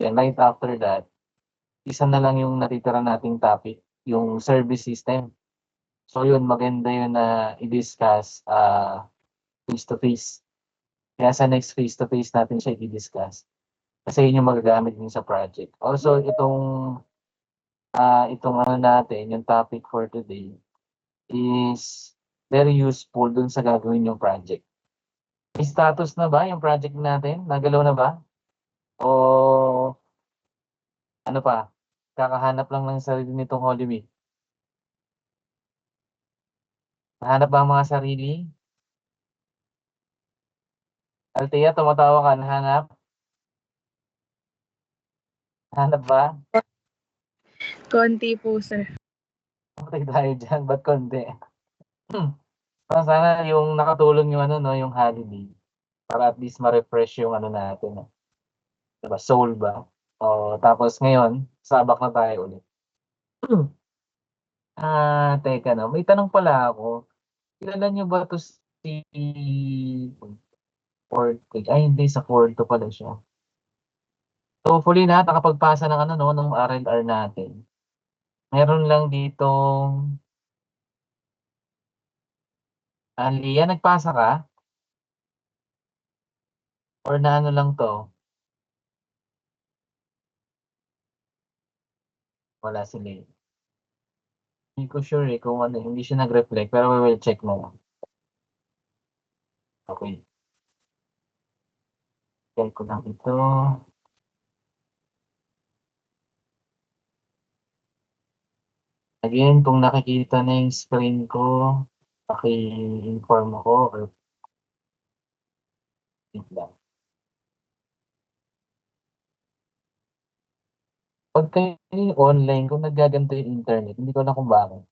Then right after that, isa na lang yung natitira nating topic, yung service system. So yun, maganda yun na i-discuss face to face. Kaya sa next face to face natin siya i-discuss. Kasi yun yung magagamit din sa project. Also, itong ano natin, yung topic for today is very useful dun sa gagawin yung project. May status na ba yung project natin? Nagalaw na ba? O ano pa? Kakahanap lang ng sarili nitong Holy Week. Nahanap ba ang mga sarili? Althea, tumatawa ka. Nahanap? Nahanap ba? Konti po, sir. Patay tayo dyan. Ba't konti? Sana yung nakatulong yung ano, no, yung holiday. Para at least ma-refresh yung ano natin. Diba? Soul ba? O, tapos ngayon, sabak na tayo ulit. Teka no, may tanong pala ako. Kilala niyo ba to si Ford? Ay, hindi, sa Ford to pala siya. So, hopefully lahat nakapagpasa ng ano, no, ng RLR natin. Meron lang dito, Lia, nagpasa ka? Or na ano lang to? Wala si Lia. Hindi ko sure kung ano, hindi siya nag-reflect, pero we will check mo. Okay. Check ko lang ito. Again, kung nakikita na yung screen ko, paki-inform ako or lang. Pag kayo online, kung naggaganto yung internet, hindi ko na kung bakit.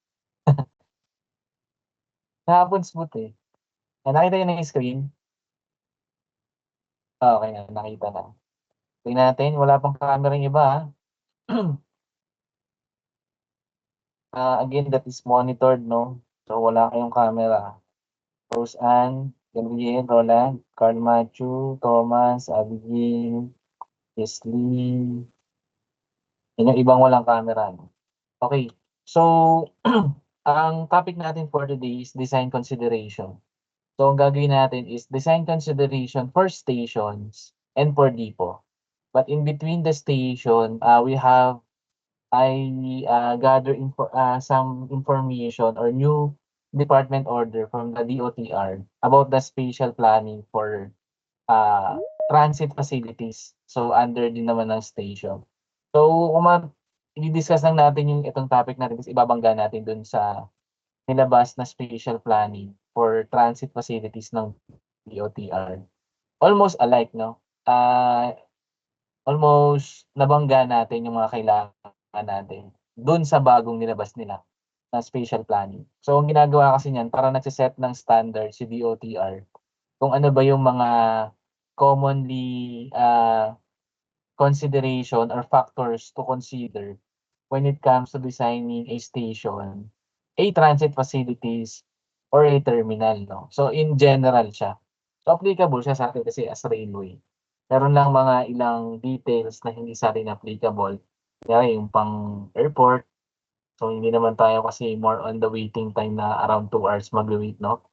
Nakapon smooth eh. Nakita yun na yung screen? Okay na, nakita na. Tingnan natin, wala pang camera yung iba. Again, that is monitored, no? So, wala kayong camera. Rose Ann, Gabriel, Roland, Carl Matthew, Thomas, Abigail, Leslie. Yun yung ibang walang camera. No? Okay. So, ang topic natin for today is design consideration. So, ang gagawin natin is design consideration for stations and for depot. But in between the station, I gather some information or new department order from the DOTR about the spatial planning for transit facilities. So, under din naman ng station. So, i-discuss lang natin yung itong topic natin kasi ibabangga natin dun sa nilabas na spatial planning for transit facilities ng DOTR. Almost alike, no? Almost nabangga natin yung mga kailangan natin dun sa bagong nilabas nila na spatial planning. So, ang ginagawa kasi niyan, para nagsiset ng standard si DOTR kung ano ba yung mga commonly consideration or factors to consider when it comes to designing a station, a transit facilities, or a terminal, no? So, in general siya. So, applicable siya sa atin kasi as railway. Meron lang mga ilang details na hindi sa atin applicable. Kaya yung pang airport, so hindi naman tayo kasi more on the waiting time na around 2 hours mag-wait, no?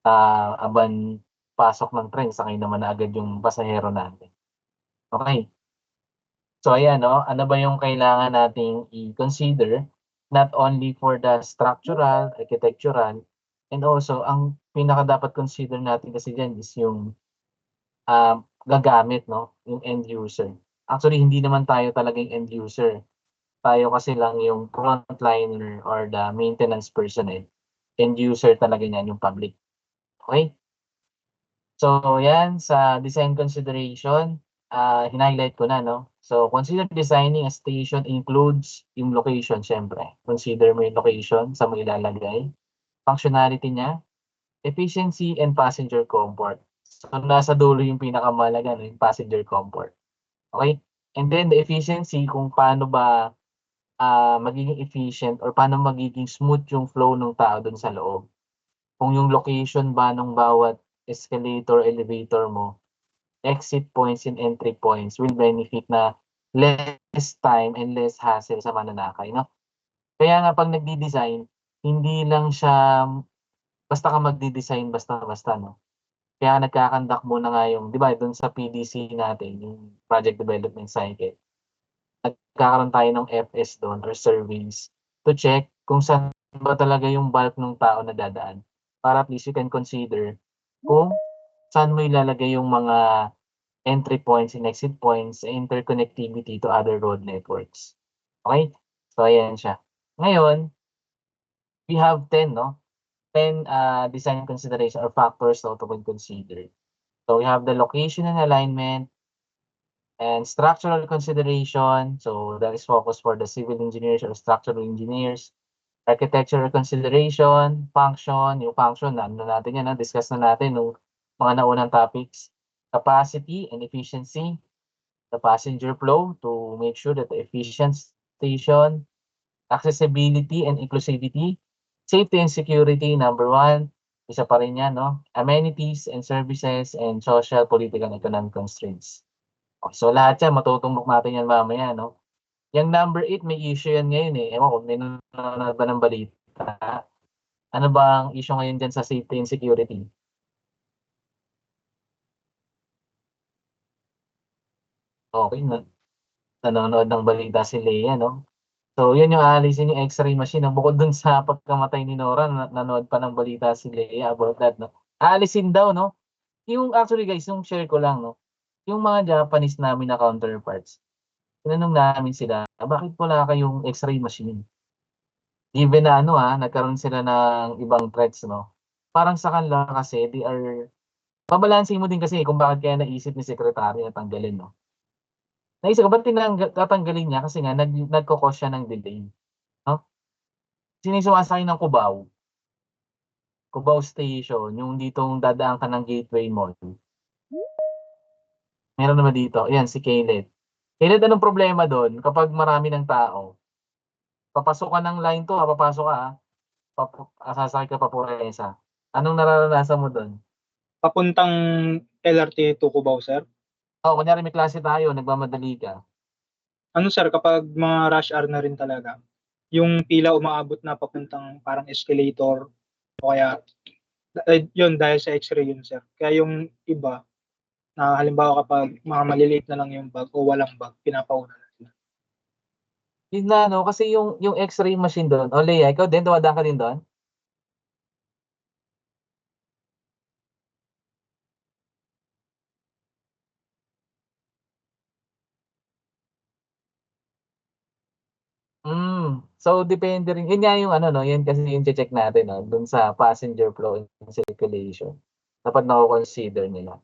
Aban pasok ng train, sakay naman na agad yung pasahero natin. Okay. So ayan, no? Ano ba yung kailangan nating i-consider not only for the structural, architectural, and also ang pinaka dapat consider natin kasi diyan is yung gagamit, no? Yung end user. Actually, hindi naman tayo talagang end user. Tayo kasi lang yung frontliner or the maintenance personnel. End user talaga niyan yung public. Okay? So, yan sa design consideration, hinighlight ko na, no? So, consider designing a station includes yung location, syempre. Consider mo yung location sa mo ilalagay, functionality niya, efficiency, and passenger comfort. So, nasa dulo yung pinakamahalaga, no? Yung passenger comfort. Okay? And then, the efficiency, kung paano ba magiging efficient or paano magiging smooth yung flow ng tao dun sa loob. Kung yung location ba ng bawat escalator, elevator mo, exit points and entry points will benefit na less time and less hassle sa mananakay, 'no? Kaya nga 'pag nagde-design, hindi lang siya basta ka magde-design basta-basta, 'no? Kaya nagkakandak muna nga yung 'di ba dun sa PDC natin, yung project development cycle, nagkakaroon tayo ng FS dun or surveys to check kung saan ba talaga yung bulk nung tao na dadaan. Para at least you can consider kung saan mo ilalagay yung mga entry points and exit points, interconnectivity to other road networks. Okey? So ayan siya. Ngayon, we have 10 'no, 10, design consideration or factors to would consider. So we have the location and alignment and structural consideration. So that is focused for the civil engineers or structural engineers. Architectural consideration, function, yung function na ano natin yan, discuss na natin nung mga naunang topics. Capacity and efficiency, the passenger flow to make sure that the efficient station, accessibility and inclusivity, safety and security, number one, isa pa rin yan, no? Amenities and services and social, political, and economic constraints. So lahat yan, matutumbok natin yan mamaya, no? Yung number 8, may issue yan ngayon eh. Ewan ko, may nanonood ba ng balita? Ano ba ang issue ngayon dyan sa safety and security? Okay, nanonood ng balita si Lea, no? So, yun yung aalisin yung X-ray machine, no? Bukod dun sa pagkamatay ni Nora, nanood pa ng balita si Lea about that, no? Aalisin daw, no? Yung actually guys, yung share ko lang, no? Yung mga Japanese namin na counterparts, tinanong namin sila, bakit wala kayong X-ray machine? Given na ano, nagkaroon sila ng ibang threats, 'no? Parang sa kanila kasi they are babalansehin mo din kasi kung bakit kaya naisip ni secretary na tanggalin, no? Naisip ko ba't tatanggalin niya kasi nga nagko-cause siya ng delay, 'no? Sino yung sumasakay ng Cubao, Cubao Station, yung ditong dadaan ka ng Gateway Mall. Meron naman dito, ayan si Kaylet. Kaylet, anong problema dun kapag marami ng tao? Papasok ka ng line 2, papasok ka, sasakay ka pa Puresa. Anong nararanasan mo dun? Papuntang LRT to Cubao, sir? Oo, kunyari may klase tayo, nagmamadali ka. Ano, sir, kapag mga rush hour na rin talaga, yung pila umaabot na papuntang parang escalator o kaya yun dahil sa X-ray yun, sir. Kaya yung iba na halimbawa kapag mga maliliit na lang yung bag o walang bag, pinapauna na sila. Yun na 'no, kasi yung X-ray machine dun, oh, Lea, ikaw din dumadaan ka din dun? So depende rin yun nga yung ano 'no, yun kasi yung che-check natin 'no, dun sa passenger flow and circulation. Dapat nako-consider nila.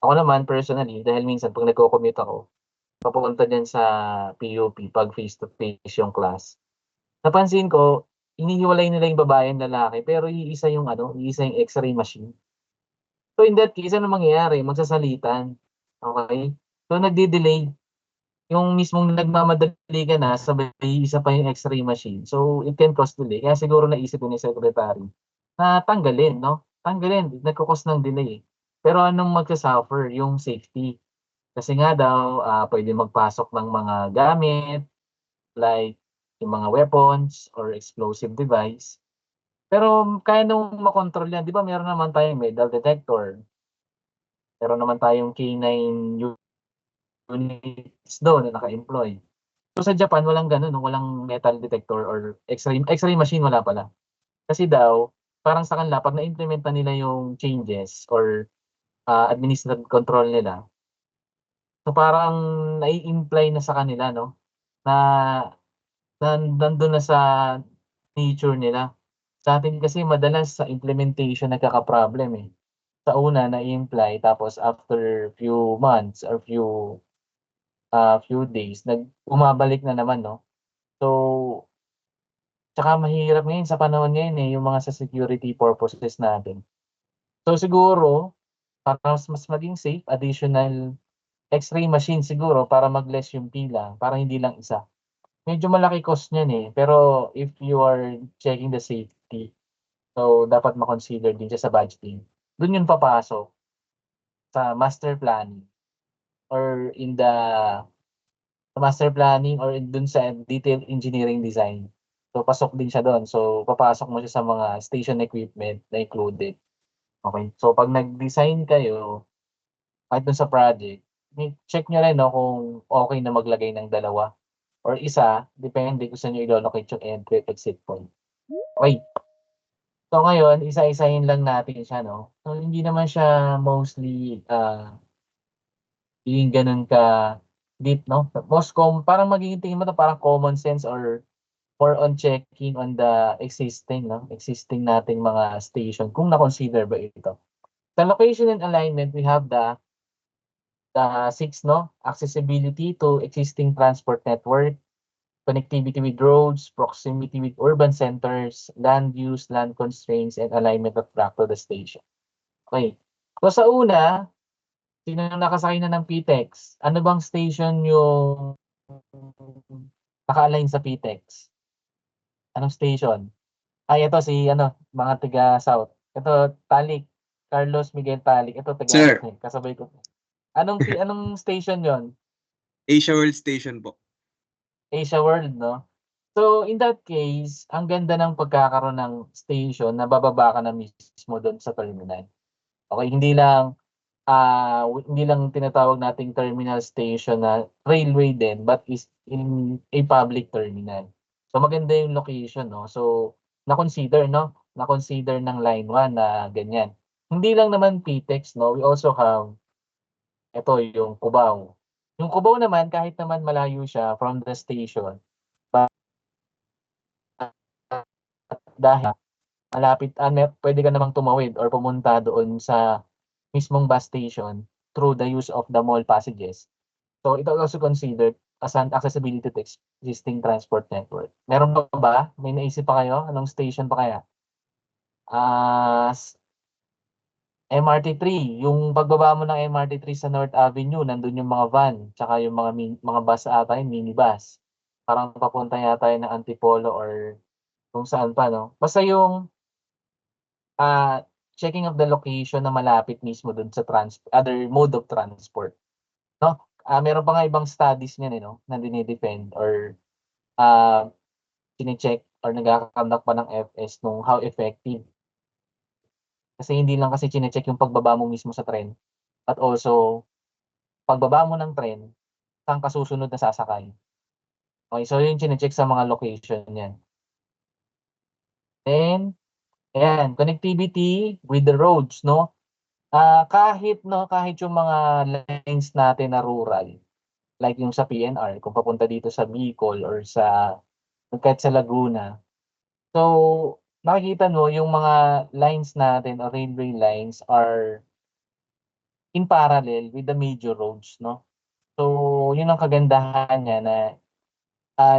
Ako naman personally, dahil minsan 'pag nagco-commute ako, papunta diyan sa PUP 'pag face to face yung class, napansin ko hinihiwalay nila yung babae and lalaki pero iisa yung ano, iisa yung X-ray machine. So in that case, anong mangyayari, magsasalitan, okey? So nagde-delay, yung mismong nagmamadali ka na sabay isa pa yung X-ray machine, so it can cause delay. Kaya siguro naisip din ni secretary na tanggalin 'no, tanggalin, nagko-cause ng delay, eh. Pero anong magsa-suffer, yung safety. Kasi nga daw, puwedeng magpasok ng mga gamit, like yung mga weapons or explosive device. Pero kaya namang makontrol yan, 'di ba meron naman tayong metal detector, meron naman tayong K9 units dun na naka-employ. So sa Japan walang gano'n 'no, walang metal detector or X-ray machine wala pala. Kasi daw parang sa kanila 'pag na-implement na nila yung changes or, administrative control nila, so parang nai-imply na sa kanila 'no, na nandun na sa nature nila. Sa'tin kasi madalas sa implementation nagkaka-problem, eh. Sa una na-i-imply tapos after few months or few days bumabalik na naman 'no. So, tsaka mahirap ngayon sa panahon ngayon, eh, yung mga sa security purposes natin. So siguro, para mas maging safe, additional X-ray machine siguro para mag-less yung pila, para hindi lang isa. Medyo malaki cost niyan, eh, pero if you are checking the safety, so dapat ma-consider din siya sa budgeting. Dun yun papasok sa master planning or in the sa master planning or dun sa detailed engineering design. So, pasok din siya doon. So, papasok mo siya sa mga station equipment na included. Okay. So, pag nag-design kayo, kahit dun sa project, check nyo rin no, kung okay na maglagay ng dalawa or isa, depende kung saan nyo i-locate yung entry at exit point. Okay. So, ngayon, isa-isahin lang natin siya, no? So, hindi naman siya mostly yung ganun ka deep, no? Parang magiging tingin mo to parang common sense or more on checking on the existing, no? Existing nating mga station kung na-consider ba ito. Sa location and alignment, we have the 6, no? Accessibility to existing transport network, connectivity with roads, proximity with urban centers, land use, land constraints, and alignment of track to the station. Okay. So sa una, sino nakasakay na ng PTEX? Ano bang station yung naka-align sa PTEX? Anong station? Ay, ito si mga taga South. Ito, Talik. Carlos Miguel Talik. Ito, taga Sir, kasabay ko. Anong station yon? Asia World Station po. Asia World, no? So, in that case, ang ganda ng pagkakaroon ng station na bababa ka na mismo doon sa terminal. Okay, hindi lang tinatawag nating terminal station na railway din, but is in a public terminal. So, maganda yung location, no? So, na-consider, no? Na-consider ng Line 1 na ganyan. Hindi lang naman PTEX, no? We also have, ito, yung Cubao. Yung Cubao naman, kahit naman malayo siya from the station, dahil malapit, pwede ka namang tumawid or pumunta doon sa mismong bus station through the use of the mall passages. So, ito also considered as an accessibility to existing transport network. Meron pa ba? May naisip pa kayo? Anong station pa kaya? MRT3. Yung pagbaba mo ng MRT3 sa North Avenue, nandun yung mga van, tsaka yung mga bus ata, yung minibus. Parang papunta yata yun ng Antipolo or kung saan pa, no? Basta yung checking of the location na malapit mismo dun sa other mode of transport, no? Meron pa nga ibang studies niyan, no, na dinidepend or chine-check or nagkakandak pa ng FS nung how effective. Kasi hindi lang kasi chine-check yung pagbaba mo mismo sa tren, but also pagbaba mo ng tren, saan ka susunod na sasakay. Okay, so yung chine-check sa mga location niyan. Then, ayan, connectivity with the roads, no? Kahit yung mga lines natin na rural, like yung sa PNR, kung papunta dito sa Bicol or kahit sa Laguna. So, makikita mo yung mga lines natin or railway lines are in parallel with the major roads, no? So, yun ang kagandahan niya na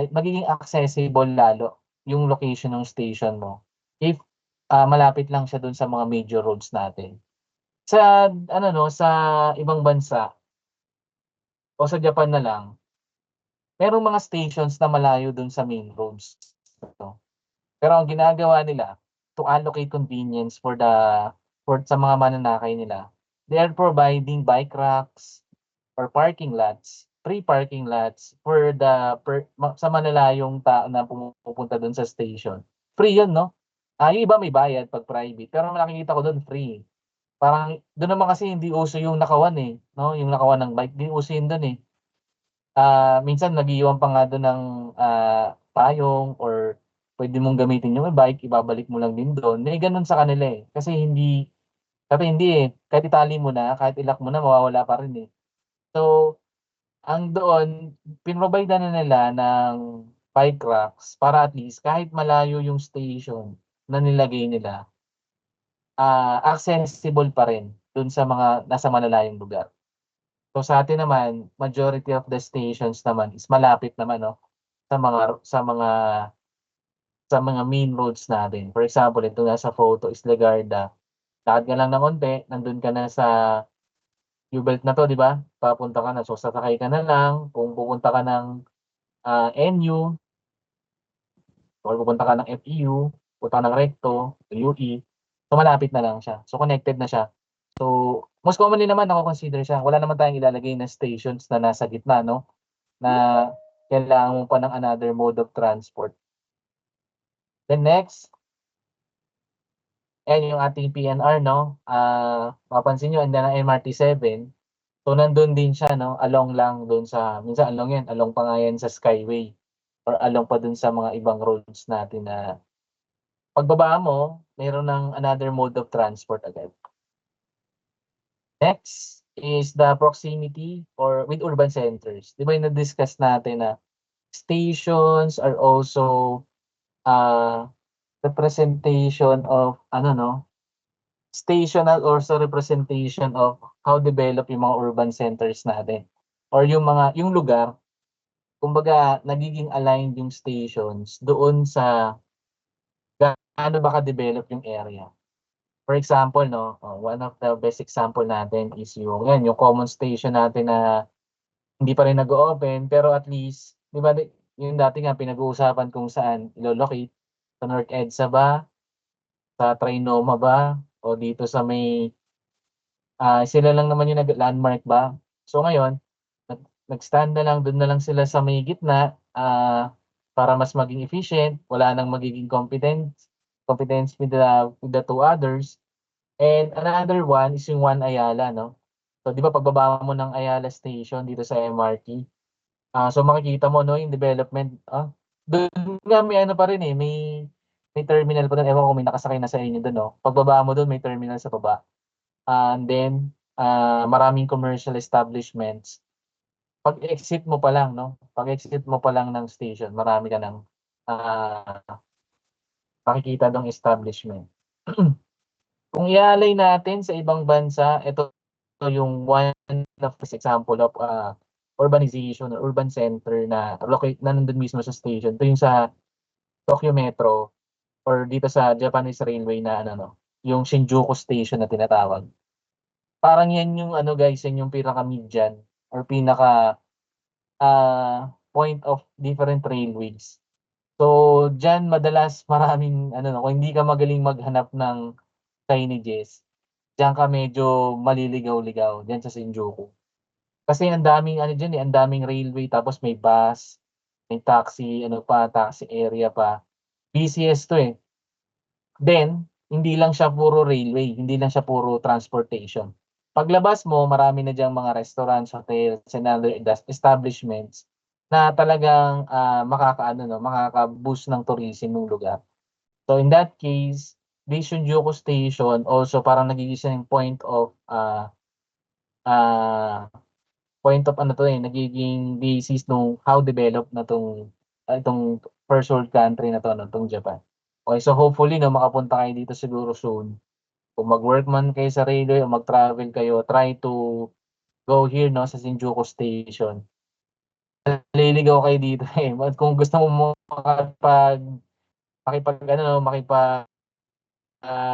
magiging accessible lalo yung location ng station mo if malapit lang siya dun sa mga major roads natin. Sa ibang bansa o sa Japan na lang, merong mga stations na malayo dun sa main roads. No? Pero ang ginagawa nila to allocate convenience for sa mga mananakay nila, they are providing bike racks or parking lots, free parking lots sa malalayong tao na pupunta dun sa station. Free yun, no? Yung iba may bayad pag private, pero nakikita ko dun free. Parang doon naman kasi hindi uso yung nakawan eh, no? Yung nakawan ng bike, hindi uso yun doon eh. Minsan nag-iwan pa nga doon ng payong or pwede mong gamitin yung bike, ibabalik mo lang din doon. May ganun sa kanila eh. Kasi hindi eh. Kahit itali mo na, kahit ilak mo na, mawawala pa rin eh. So, ang doon, pinrovide na nila ng bike racks para at least kahit malayo yung station na nilagay nila, accessible pa rin dun sa mga nasa malalayong lugar. So sa atin naman, majority of the stations naman is malapit naman, no, sa mga main roads natin. For example, ito nga sa photo is Legarda. Lakad ka lang ng konti, nandun ka na sa U-belt na to, di ba? Papunta ka na. So sasakay ka na lang. Kung pupunta ka ng NU, or pupunta ka ng FEU, pupunta ka ng Recto, UE, so malapit na lang siya. So connected na siya. So most commonly naman ako consider siya. Wala naman tayong ilalagay na stations na nasa gitna, no? na kailangan mo pa ng another mode of transport. Then next, ayan yung ating PNR, no? Mapansin nyo, andan ng MRT-7. So, nandun din siya, no? Along lang dun sa, minsan along yan, along pa nga yan sa Skyway. Or along pa dun sa mga ibang roads natin na pagbaba mo, mayroon ng another mode of transport agad. Next is the proximity or with urban centers. Di ba yung na-discuss natin na stations are also representation of station are also representation of how develop yung mga urban centers natin or yung lugar, kumbaga nagiging aligned yung stations doon sa gaano ba ka-develop yung area. For example, one of the best example natin is yung common station natin na hindi pa rin nag-o-open pero at least, di ba, yung dati nga pinag-uusapan kung saan ilo-locate, sa North EDSA ba, sa Trinoma ba, o dito sa may, sila lang naman yung landmark ba. So ngayon, nag-stand na lang, doon na lang sila sa may gitna, para mas maging efficient, wala nang magiging competence with the two others. And another one is yung One Ayala, no? So, di ba pagbaba mo ng Ayala Station dito sa MRT, so makikita mo, no, yung development, doon nga may ano pa rin eh, may terminal pa doon. Ewan ko kung may nakasakay na sa inyo doon, no? Pagbaba mo doon, may terminal sa baba. And then, maraming commercial establishments. Pag-exit mo pa lang, no? Pag-exit mo pa lang ng station, marami ka ng makikita dong establishment. Kung ialay natin sa ibang bansa, ito yung one of this example of urbanization or urban center na nandun mismo sa station. Ito yung sa Tokyo Metro or dito sa Japanese Railway na yung Shinjuku Station na tinatawag. Parang yan yung guys, yan yung pinaka-median or pinaka point of different railways. So, diyan madalas maraming kung hindi ka magaling maghanap ng signages, diyan ka medyo maliligaw-ligaw diyan sa Shinjuku. Kasi ang daming diyan ang daming railway tapos may bus, may taxi, taxi area pa. BCS to eh. Then, hindi lang siya puro railway, hindi lang siya puro transportation. Paglabas mo, marami na diyang mga restaurants, hotels, and other establishments na talagang makaka-boost ng tourism ng lugar. So in that case, this Shinjuku Station also parang nagiging point of nagiging basis nung how developed na itong first world country na to, itong Japan. Okay, so hopefully makapunta kayo dito siguro soon. Kung mag-work man kayo sa railway o mag-travel kayo, try to go here sa Shinjuku Station. Naliligaw kayo dito eh. Kung gusto mo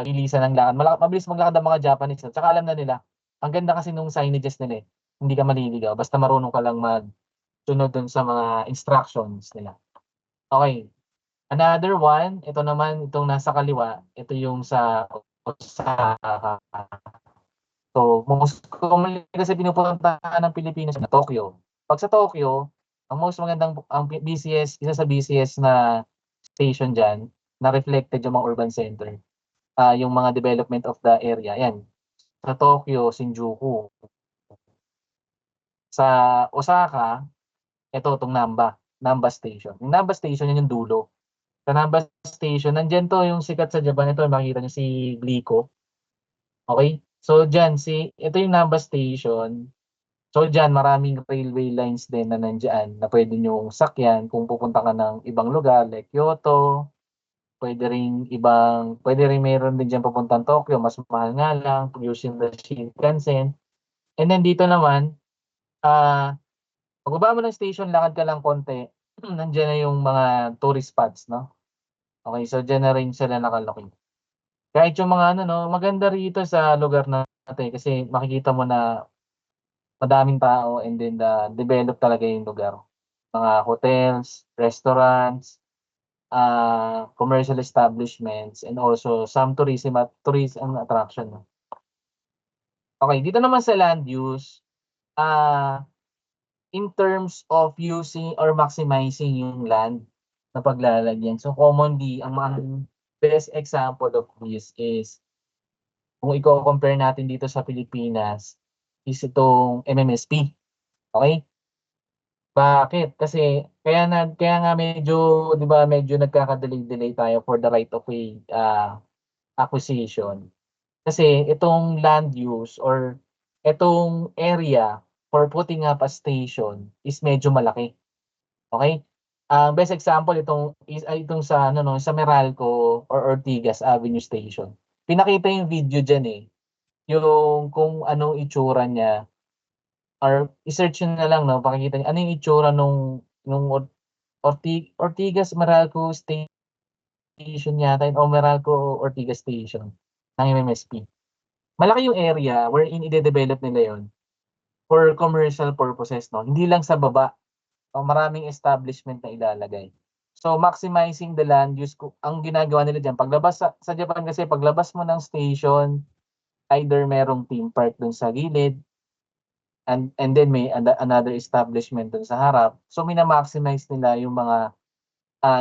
bilisan ng lakad. Mabilis maglakad ang mga Japanese. Tsaka alam na nila. Ang ganda kasi nung signages nila eh. Hindi ka maliligaw. Basta marunong ka lang magsunod dun sa mga instructions nila. Okay. Another one, ito naman, itong nasa kaliwa, ito yung sa Osaka. So, most commonly kasi pinupuntahan ng Pilipinas na Tokyo. Pag sa Tokyo, ang BCS, isa sa BCS na station dyan, na reflected yung mga urban center. Yung mga development of the area. Yan. Sa Tokyo, Shinjuku. Sa Osaka, itong Namba Station. Yung Namba Station, yan yung dulo. Sa Namba Station, nandyan to yung sikat sa Japan. Ito, makikita nyo si Glico. Okay? So, dyan, ito yung Namba Station. So, dyan, maraming railway lines din na nandyan na pwede nyo sakyan kung pupunta ka ng ibang lugar like Kyoto. Pwede rin meron din dyan papuntang Tokyo. Mas mahal nga lang using the Shinkansen. And then dito naman, pagbaba mo ng station, lakad ka lang konti. Nandiyan na yung mga tourist spots, no? Okay, so dyan na rin sila nakalocate. Kahit yung mga maganda rito sa lugar natin kasi makikita mo na madaming tao and then develop talaga yung lugar. Mga hotels, restaurants, commercial establishments, and also some tourism attraction. Okay, dito naman sa land use, in terms of using or maximizing yung land na paglalagyan. So commonly, ang mga best example of this is kung i-compare natin dito sa Pilipinas is itong MMSP. Okay? Bakit? Kasi kaya nga medyo 'di ba medyo nagkaka-delay tayo for the right of way acquisition. Kasi itong land use or itong area for putting up a station is medyo malaki. Okay? Ang best example itong sa ano 'no, sa Meralco or Ortigas Avenue Station. Pinakita yung video diyan eh, yung kung anong itsura niya or i-search niyo na lang 'no, makikita niyo ano yung itsura nung Ortigas Meralco Station yata yun o Meralco Ortigas Station ng MMSP. Malaki yung area wherein ide-develop nila yon for commercial purposes 'no, hindi lang sa baba. So, maraming establishment na ilalagay. So, maximizing the land use ang ginagawa nila diyan paglabas sa Japan kasi paglabas mo ng station, either merong theme park dun sa gilid and then may another establishment dun sa harap. So, mina-maximize nila yung mga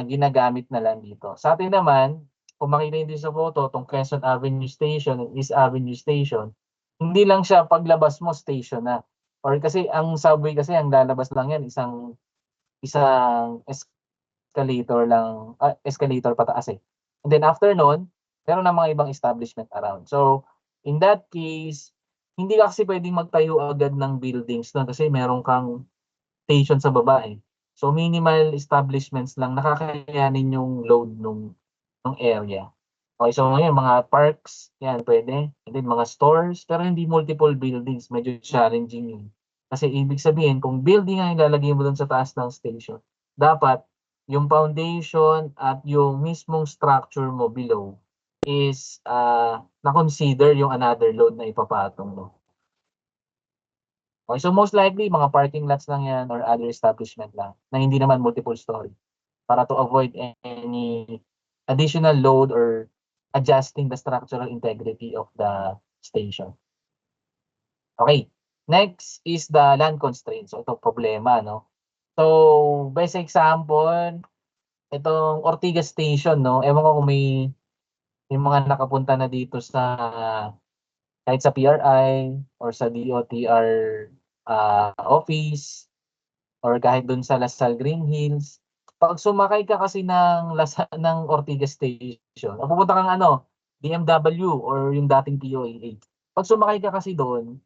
ginagamit na land dito. Sa atin naman, kung makita niyo din sa photo, tong Quezon Avenue Station and East Avenue Station, hindi lang siya paglabas mo station na. Or kasi ang subway kasi ang lalabas lang yan isang escalator lang, escalator pataas eh. And then after nun, meron ng mga ibang establishment around. So, in that case, hindi ka kasi pwedeng magtayo agad ng buildings doon kasi meron kang station sa baba eh. So, minimal establishments lang nakakayanin yung load nung area. Okay, so ngayon, mga parks, yan, pwede. And then mga stores, pero hindi multiple buildings. Medyo challenging yun. Kasi ibig sabihin, kung building ang ilalagay mo doon sa taas ng station, dapat yung foundation at yung mismong structure mo below is na-consider yung another load na ipapatong mo. Okay, so most likely, mga parking lots lang yan or other establishment lang na hindi naman multiple story para to avoid any additional load or adjusting the structural integrity of the station. Okay, next is the land constraints. So, ito problema, no? So, best example, itong Ortigas Station, no? Ewan ko kung may mga nakapunta na dito sa kahit sa PRI or sa DOTR office or kahit dun sa Lasal Green Hills. Pag sumakay ka kasi ng Ortigas Station, o pupunta kang BMW or yung dating POAA. Pag sumakay ka kasi doon,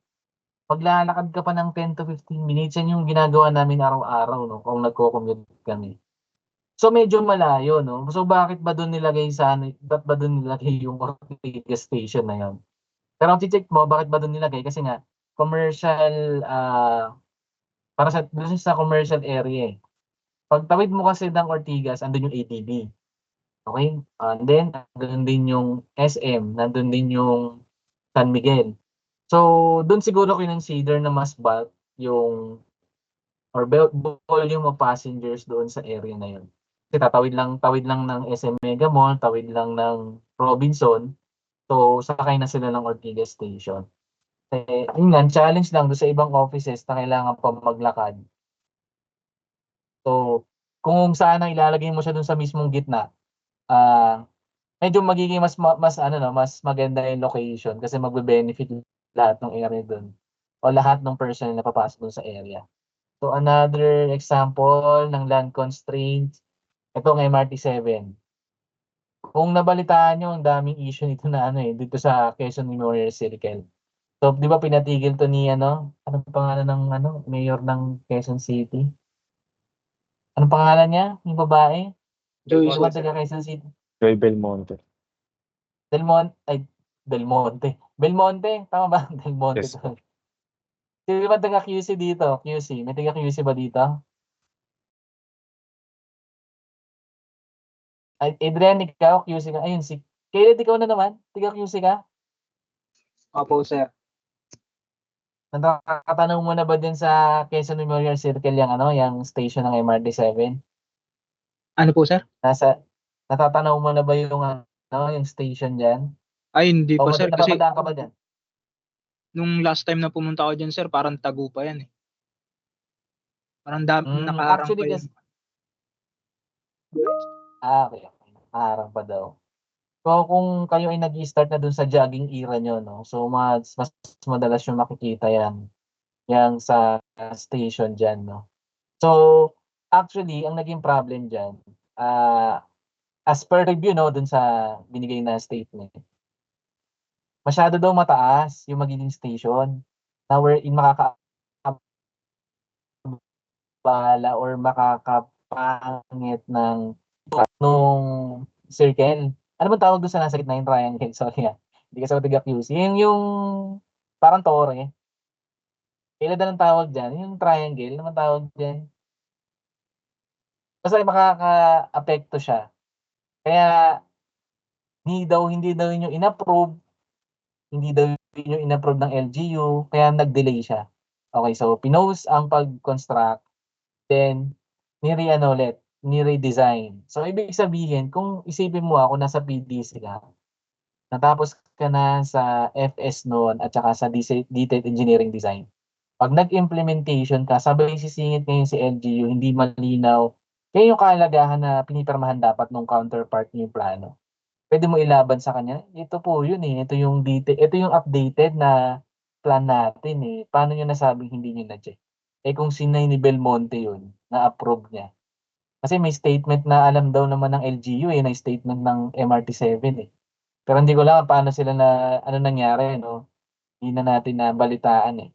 maglalakad ka pa ng 10 to 15 minutes. Yan yung ginagawa namin araw-araw, no, kung nagko-commute kami. So medyo malayo, no? So bakit ba doon nilagay ba't ba doon nilagay yung Ortigas Station na yun? Pero ang check mo, bakit ba doon nilagay? Kasi nga, commercial, para doon sa commercial area eh. Pagtawid mo kasi ng Ortigas, andun yung ATV. Okay? And then, andun din yung SM, nandun din yung San Miguel. So, doon siguro kinonsider na mas bulk yung or volume of passengers doon sa area na yun. Kasi tawid lang ng SM Mega Mall, tawid lang ng Robinson. So, sakay na sila ng Ortigas Station. Yun nga, challenge lang doon sa ibang offices na kailangan pa maglakad. So, kung saan ang ilalagay mo siya doon sa mismong gitna, medyo magiging mas maganda yung location kasi magbe-benefit lahat ng area doon o lahat ng personnel na papasok doon sa area. So, another example ng land constraints, ito ng MRT7. Kung nabalitaan nyo, ang daming issue nito na dito sa Quezon Memorial Circle. So, di ba pinatigil to ni anong pangalan ng mayor ng Quezon City? Anong pangalan niya? Yung babae? Joyce, Yung taga Quezon City? Joy Belmonte. Belmonte. Belmonte, tama ba? Belmonte. Yes po. Sino ba taga QC dito? QC. May taga QC ba dito? Ay, Adrian, ikaw, QC ka. Ayun, Kailan ikaw na naman? Taga QC ka? Opo, sir. Nakakatanong mo na ba din sa Quezon Memorial Circle yung station ng MRT7? Ano po, sir? Natatanaw mo na ba yung station diyan? Ay, hindi O pa, sir. Kasi napapadaan ka ba diyan? nung last time na pumunta ako dyan, sir, parang tago pa yan eh. Parang nakaharang Actually pa kasi, yung okay, okay. Nakaharang pa daw. So, kung kayo ay nag-i-start na dun sa jogging era niyo 'no, so mas madalas yung makikita 'yan, 'yang sa station diyan 'no. So, actually ang naging problem diyan, as per review 'no, dun sa binigay na statement, masyado daw mataas yung magiging station na wherein makakaabala or makakapangit nung circle. Ano bang tawag dun sa nasa gitna, yung triangle? Sorry, hindi kasi ako taga-QC. Yung parang tore. Kailan na ng tawag diyan? Yung triangle, ano bang tawag diyan? Basta makakaapekto siya. Kaya hindi daw yun yung in-approve, hindi daw yun yung in-approve ng LGU, kaya nag-delay siya. Okay, so pinost ang pag-construct, then ni-reano ulit, ni-redesign. So ibig sabihin, kung isipin mo ako nasa PDC ka, natapos ka na sa FS noon at saka sa Detailed Engineering Design. 'Pag nag-implementation ka, sabay sisingit ngayon si LGU, hindi malinaw. Kaya yung kahalagahan na pinipirmahan dapat nung counterpart niyo yung plano. Puwede mo ilaban sa kanya, "Ito po yun, eh, ito yung updated na plan natin, eh, paano niyo nasabing hindi niyo na-check?" Eh, kung sinay ni Belmonte yun, na-approve niya. Kasi may statement na alam daw naman ng LGU, eh, na statement ng MRT-7, eh. Pero hindi ko alam paano sila ano nangyari 'no, hindi na natin nabalitaan, eh.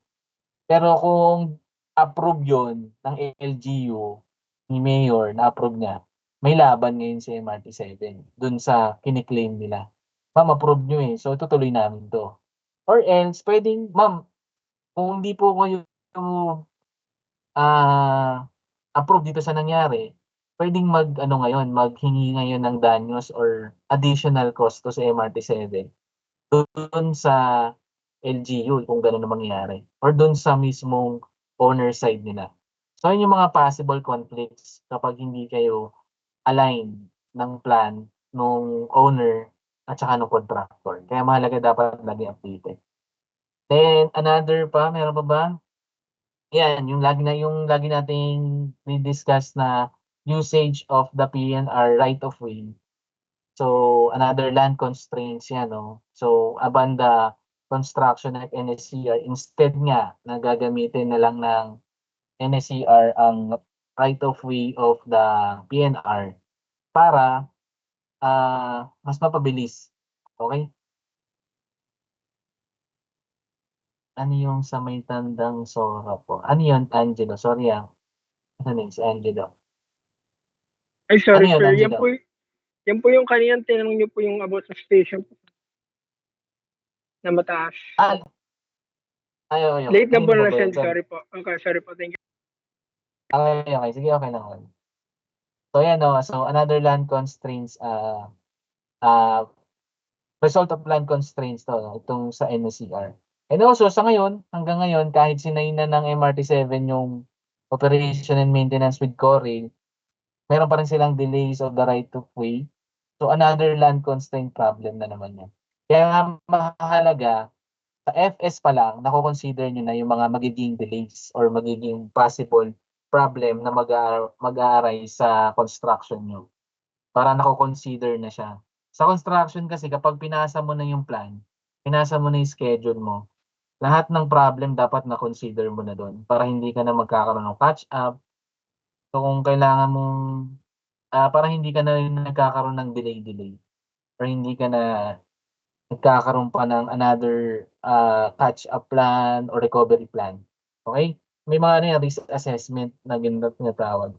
Pero kung approve 'yun ng LGU, ni Mayor, na-approve niya, may laban ngayon si MRT-7 dun sa kini-claim nila. "Ma'am, approve niyo, eh, so itutuloy namin 'to." Or else puwedeng, "Ma'am, kung hindi po kayo, ah, approve dito sa nangyari, puwedeng mag-ano ngayon, maghingi ngayon ng danyos or additional cost to sa MRT-7 dun sa LGU kung gano'n ang mangyari or dun sa mismong owner side nila." So yun yung mga possible conflicts kapag hindi kayo align ng plan nung owner at saka nung contractor. Kaya mahalaga dapat laging updated. Then another pa, meron pa ba? Yan, yung lagi nating di-discuss na usage of the PNR right of way. So, another land constraints yan 'no. So, Abanda Construction at NSCR, instead nga na gagamitin na lang ng NSCR ang right of way of the PNR para, mas mapabilis, okey? Ano yung sa may tandang Sora po? Ano yun, Angelo? Sorry, ano yun si Angelo? Ay, Ano sorry yun, sir. Angelo? Yan po yung kaninang tinanong niyo po yung about sa station po na mataas. Ah, okey. Late lang po Kanina pa na ba yun? send. Sorry. Sorry po. Okay, sorry po. Thank you. Okey. Sige, okey lang yun. So yan 'no, so another land constraints, ah, result of land constraints 'to 'no, itong sa NSCR. And also sa ngayon, hanggang ngayon kahit sinay na ng MRT-7 yung operation and maintenance with CORE, meron pa rin silang delays of the right of way. So another land constraint problem na naman yan. Kaya nga mahalaga sa FS pa lang nako-consider niyo na yung mga magiging delays or magiging possible problem na mag-a-arise sa construction niyo. Para nako-consider na siya. Sa construction kasi kapag pinasa mo na yung plan, pinasa mo na yung schedule mo, lahat ng problem dapat na-consider mo na dun para hindi ka na magkakaroon ng catch up. So kung kailangan mong, para hindi ka na rin nagkakaroon ng delay or hindi ka na nagkakaroon pa ng another, catch up plan or recovery plan, okey? May mga ano yan, risk assessment na tinatawag.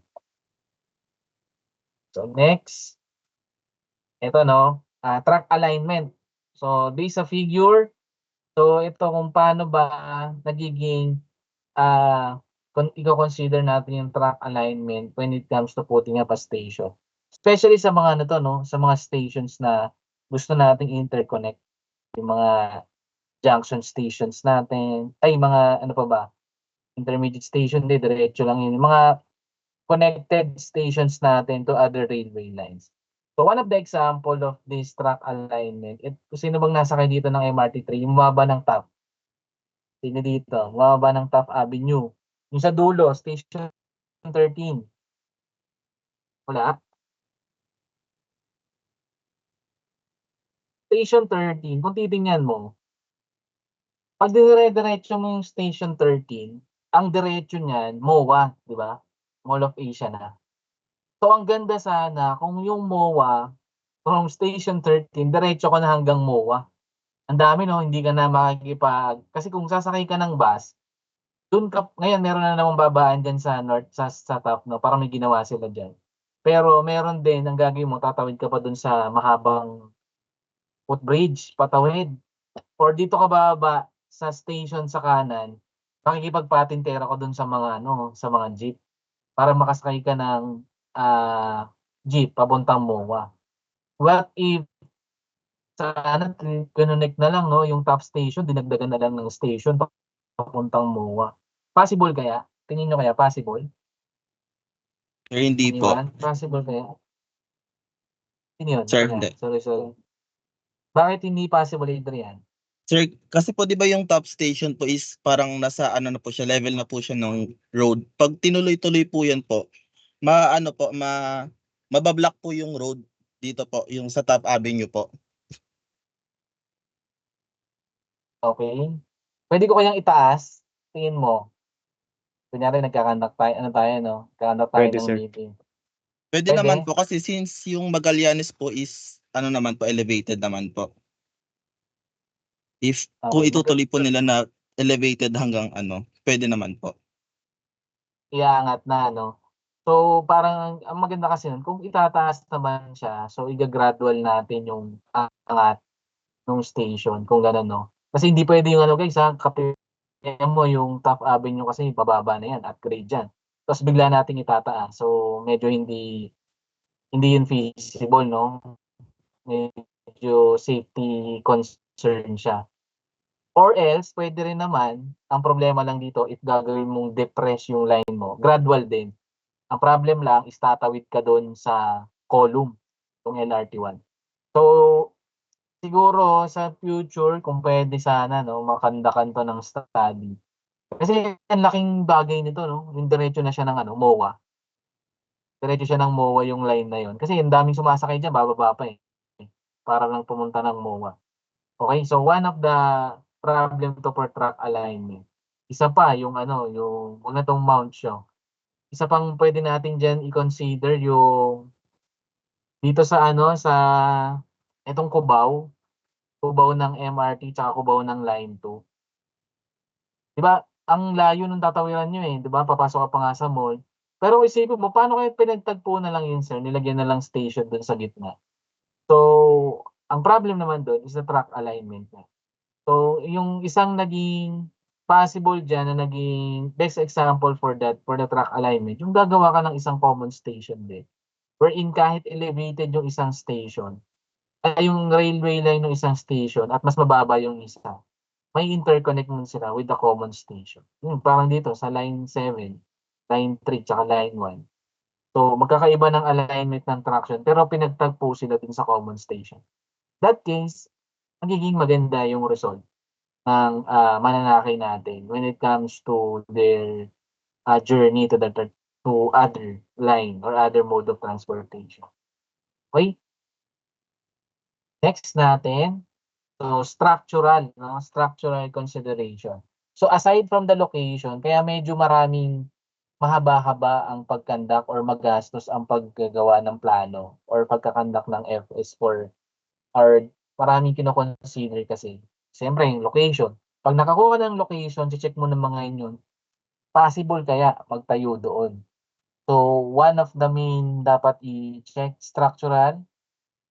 So next, eto 'no, track alignment. So based sa figure, so ito kung paano ba nagiging, kung iko-consider natin yung track alignment when it comes to putting up a station. Especially sa mga ano 'to 'no, sa mga stations na gusto nating interconnect, yung mga junction stations natin, ay mga ano pa ba, intermediate station, hindi diretso lang yun, yung mga connected stations natin to other railway lines. So one of the example of this track alignment, kung sino bang nasakay dito ng MRT-3, yung bumaba ng Sino dito? Bumaba ng Taft Avenue. Yung sa dulo, station 13. Wala. Station 13, kung titingnan mo, pag dire-diretso mo yung Station 13, ang diretso niyan, MOA, di ba? Mall of Asia na. So, ang ganda sana kung yung MOA from Station 13, diretso ka na hanggang MOA. Ang dami, no? Hindi ka na kasi kung sasakay ka ng bus, ngayon meron na namang babaan dyan sa north, sa top, no? Parang may ginawa sila dyan. Pero meron din, ang gagawin mo, tatawid ka pa dun sa mahabang footbridge, patawid. Or dito ka bababa sa station sa kanan, makikipagpatintera ka dun sa mga sa mga jeep para makasakay ka ng jeep papuntang MOA. What if sana connect na lang yung top station, dinagdagan na lang ng station papuntang MOA. Possible kaya? Tingin nyo kaya possible? Sir, hindi po. Anyone? Possible kaya? Sino yun? Sir, Teka, hindi. sorry. Bakit hindi possible, Adrian? Sir, kasi po 'di ba yung top station po is parang nasa ano na po siya, level na po siya ng road. Pag tinuloy-tuloy po 'yan po, mabablock po yung road dito po, yung sa Top Avenue po. Okay. Pwede ko kayang itaas? Tingin mo? Kunyari nagkakandak tayo, Nagkakandak tayo Pwede, ng sir. meeting. Pwede Pwede? naman po kasi since yung Magallanes po is ano naman po, elevated naman po. If kung Okay, itutuloy po nila na elevated hanggang pwede naman po. iaangat na, no? So, parang ang maganda kasi nun, kung itataas naman siya, so iga-gradual natin yung angat ng station, kung gano'n, no? Kasi hindi pwede yung guys, kape mo yung Top Avenue kasi bababa na yan, upgrade yan. Tapos bigla nating itataas. So, medyo hindi yun feasible, no? Medyo safety concern siya. Or else, pwede rin naman, ang problema lang dito, if gagawin mong depress yung line mo, gradual din. Ang problem lang is tatawid ka doon sa column, yung LRT1. So, siguro sa future, kung pwede sana, no, makandakan to ng study. Kasi ang laking bagay nito, no? Yung diretso na siya ng MOA. Diretso siya ng MOA yung line na yun. Kasi ang daming sumasakay dyan, bababa pa eh. Para lang pumunta ng MOA. Okay, so one of the problem to for track alignment. Isa pa yung wag na tong Mount Siong. Isa pang pwede natin diyan i-consider yung dito sa etong Cubao ng MRT tsaka Cubao ng Line 2. 'Di ba? Ang layo ng tatawiran niyo 'di ba? Papasok ka pa nga sa mall. Pero isipin mo, paano kaya pinagtagpo na lang yun, sir? Nilagyan na lang station dun sa gitna. So, ang problem naman doon is the track alignment niya. So, yung isang naging possible diyan na naging best example for the track alignment, yung gagawa ka ng isang common station din. Wherein kahit elevated yung isang station, ay yung railway line ng isang station at mas mababa yung isa, may interconnect mo sila with the common station. Parang dito sa line 7, line 3, tsaka line 1. So, magkakaiba ng alignment ng traction pero pinagtagpo sila din sa common station. That case, magiging maganda yung result ng mananakay natin when it comes to their journey to other line or other mode of transportation. Okay? Next natin, so structural consideration. So aside from the location, kaya medyo maraming mahaba-haba ang pagkandak or magastos ang paggagawa ng plano or pagkakandak ng FS4 or maraming kino-consider kasi. Siyempre, yung location. Pag nakakuha ka ng location, check mo ng mga yun, possible kaya magtayo doon. So, one of the main dapat i-check, structural.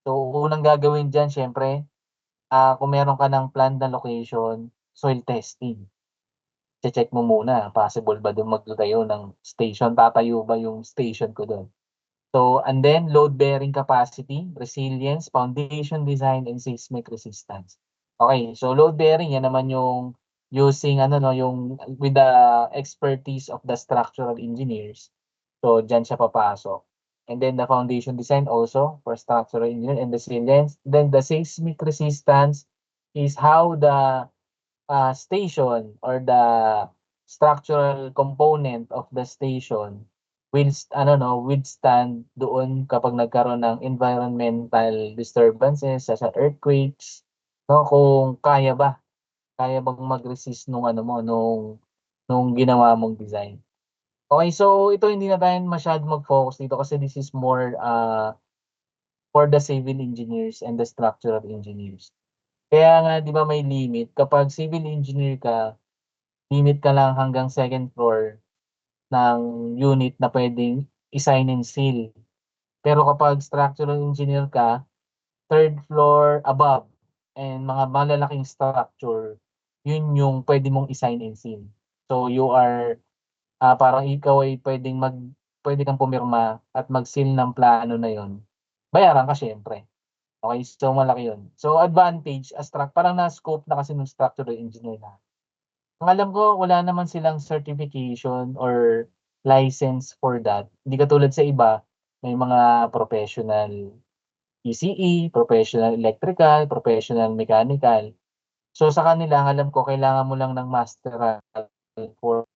So, unang gagawin dyan, syempre, kung meron ka ng planned na location, soil testing. Check mo muna, possible ba doon magtayo ng station? Tatayo ba yung station ko doon? So, and then load-bearing capacity, resilience, foundation design, and seismic resistance. Okay, so load-bearing, yan naman yung using yung with the expertise of the structural engineers. So, dyan siya papasok. And then the foundation design also for structural engineer and resilience. Then the seismic resistance is how the station or the structural component of the station withstand doon kapag nagkaroon ng environmental disturbances, sa earthquakes, no? Kung kaya bang mag-resist nung nung ginawa mong design. Okay, so ito hindi na tayo masyadong mag-focus dito kasi this is more for the civil engineers and the structural engineers. Kaya nga 'di ba may limit kapag civil engineer ka, limit ka lang hanggang second floor ng unit na pwedeng i-sign and seal. Pero kapag structural engineer ka, third floor above and mga malalaking structure, yun yung pwede mong i-sign and seal. So you are parang ikaw ay pwede kang pumirma at mag-seal ng plano na yun. Bayaran ka siyempre. Okay, so malaki yun. So advantage, parang na-scope na kasi ng structural engineer na. Ang alam ko, wala naman silang certification or license for that. Hindi katulad sa iba, may mga professional ECE, professional electrical, professional mechanical. So sa kanila, ang alam ko, kailangan mo lang ng masteral for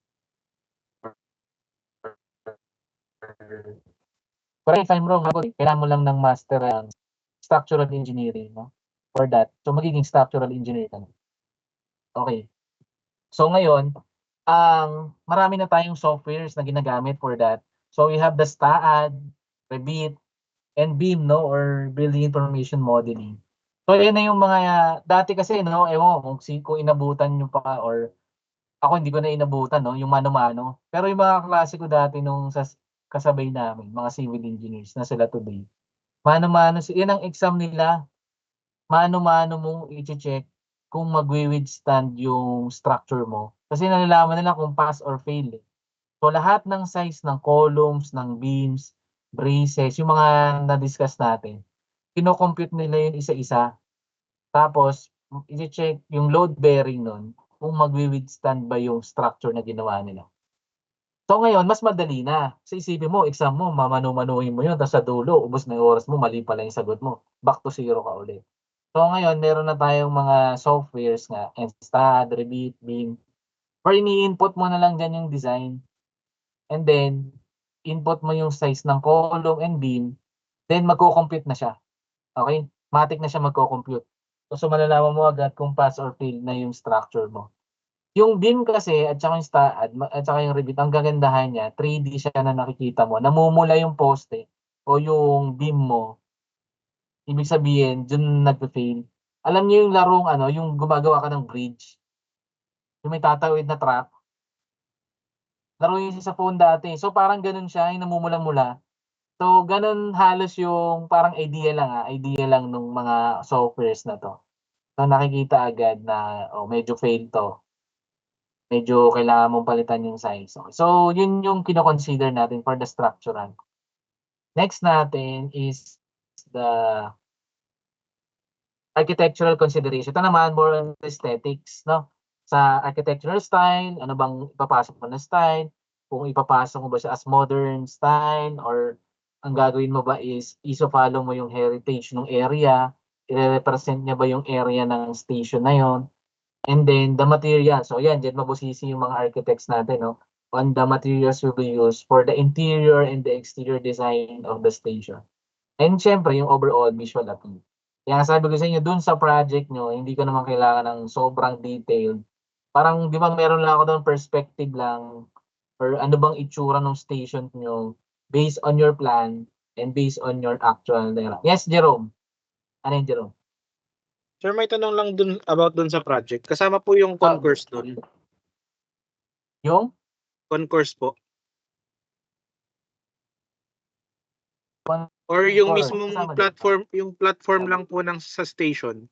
correct if I'm wrong, kailangan mo lang ng masteral structural engineering, no? For that. So magiging structural engineer ka na. Okay. So ngayon, marami na tayong softwares na ginagamit for that. So we have the STAAD, Revit, and BIM, no, or Building Information Modeling. So yan na yung mga dati kasi, no, ewan ko kung inabutan nyo pa or ako hindi ko na inabutan, no, yung mano-mano. Pero yung mga klase ko dati nung kasabay namin, mga civil engineers na sila today, mano-mano, yan ang exam nila. Mano-mano mong i-check kung magwi-withstand yung structure mo. Kasi nalalaman nila kung pass or fail. So lahat ng size ng columns, ng beams, braces, yung mga na-discuss natin, kino-compute nila yun isa-isa. Tapos, i-check yung load bearing nun kung magwi-withstand ba yung structure na ginawa nila. So ngayon, mas madali na. Sa isipin mo, exam mo, mamanu-manuhin mo yun, tapos sa dulo, ubos na yung oras mo, mali pala yung sagot mo. Back to zero ka ulit. So ngayon, meron na tayong mga softwares nga, STAAD, Revit, BIM, or ini-input mo na lang dyan yung design. And then, input mo yung size ng column and beam, then magko-compute na siya. Okay? Matic na siya magko-compute. So malalaman mo agad kung pass or fail na yung structure mo. Yung beam kasi at saka yung STAAD at saka yung Revit, ang gagandahan niya, 3D siya na nakikita mo. Namumula yung poste o yung beam mo. Ibig sabihin, dun nagpe-fail. Alam niyo yung larong yung gumagawa ka ng bridge. Yung may tatawid na track. Laro yun sa phone dati. So parang ganun siya, yung namumula-mula. So ganun halos yung parang idea lang nung mga softwares na to. So nakikita agad na medyo fail to. Medyo kailangan mong palitan yung size. So yun yung kino-consider natin for the structural. Next natin is the architectural consideration. Ito naman more on aesthetics, no? Sa architectural style, ano bang ipapasok mo na style? Kung ipapasok mo ba siya as modern style or ang gagawin mo ba is iso-follow mo yung heritage ng area, i-represent niya ba yung area ng station na yon? And then the material. So yan, diyan mabusisi yung mga architects natin, no? On the materials will be used for the interior and the exterior design of the station. And syempre, yung overall visual appeal. Kaya sabi ko sa inyo, dun sa project nyo, hindi ko naman kailangan ng sobrang detailed. Parang, di ba meron lang ako doon perspective lang or ano bang itsura ng station nyo based on your plan and based on your actual diagram. Yes, Jerome. Ano yun, Jerome? Sir, may tanong lang dun about dun sa project. Kasama po yung concourse dun. Yung? Concourse po. Or yung mismong Kasama din. platform, yung platform lang po ng sa station.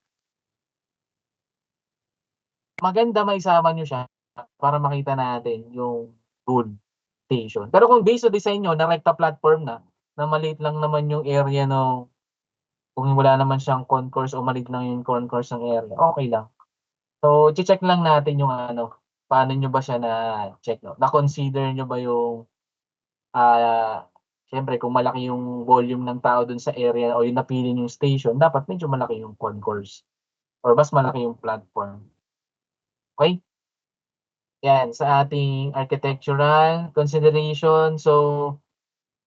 Maganda maisama nyo siya para makita natin yung good station. Pero kung based sa design nyo, na recta platform na maliit lang naman yung area no, kung wala naman siyang concourse o maliit lang yung concourse ng area, okay lang. So, check lang natin yung paano nyo ba siya na-check, no? Na-consider nyo ba yung, syempre, kung malaki yung volume ng tao dun sa area o yung napili yung station, dapat medyo malaki yung concourse or mas malaki yung platform. Okay? Yan, sa ating architectural consideration. So,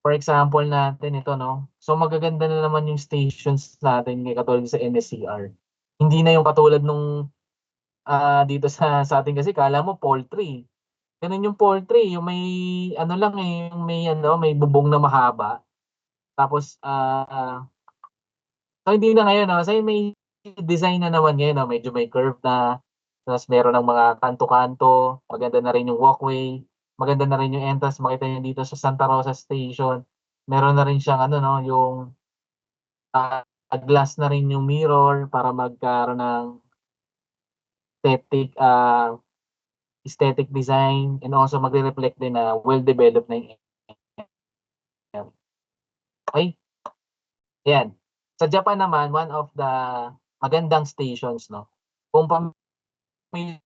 For example natin ito 'no, so magaganda na naman yung stations natin katulad sa NSCR. Hindi na yung katulad nung, dito sa atin kasi akala mo poultry. Gano'n yung poultry, yung may ano lang, eh, yung may ano, may bubong na mahaba. Tapos, so hindi na ngayon 'no, so may design na naman ngayon 'no, medyo may curve na, tapos meron ng mga kanto-kanto, maganda na rin yung walkway, maganda na rin yung entrance. Makita niyo dito sa Santa Rosa Station, meron na rin siyang ano 'no, yung, glass na rin yung mirror para magkaroon ng aesthetic, aesthetic design, and also magre-reflect din na well-developed na yung area. Okey, 'yan. Sa Japan naman, one of the magandang stations 'no, kung pamilyar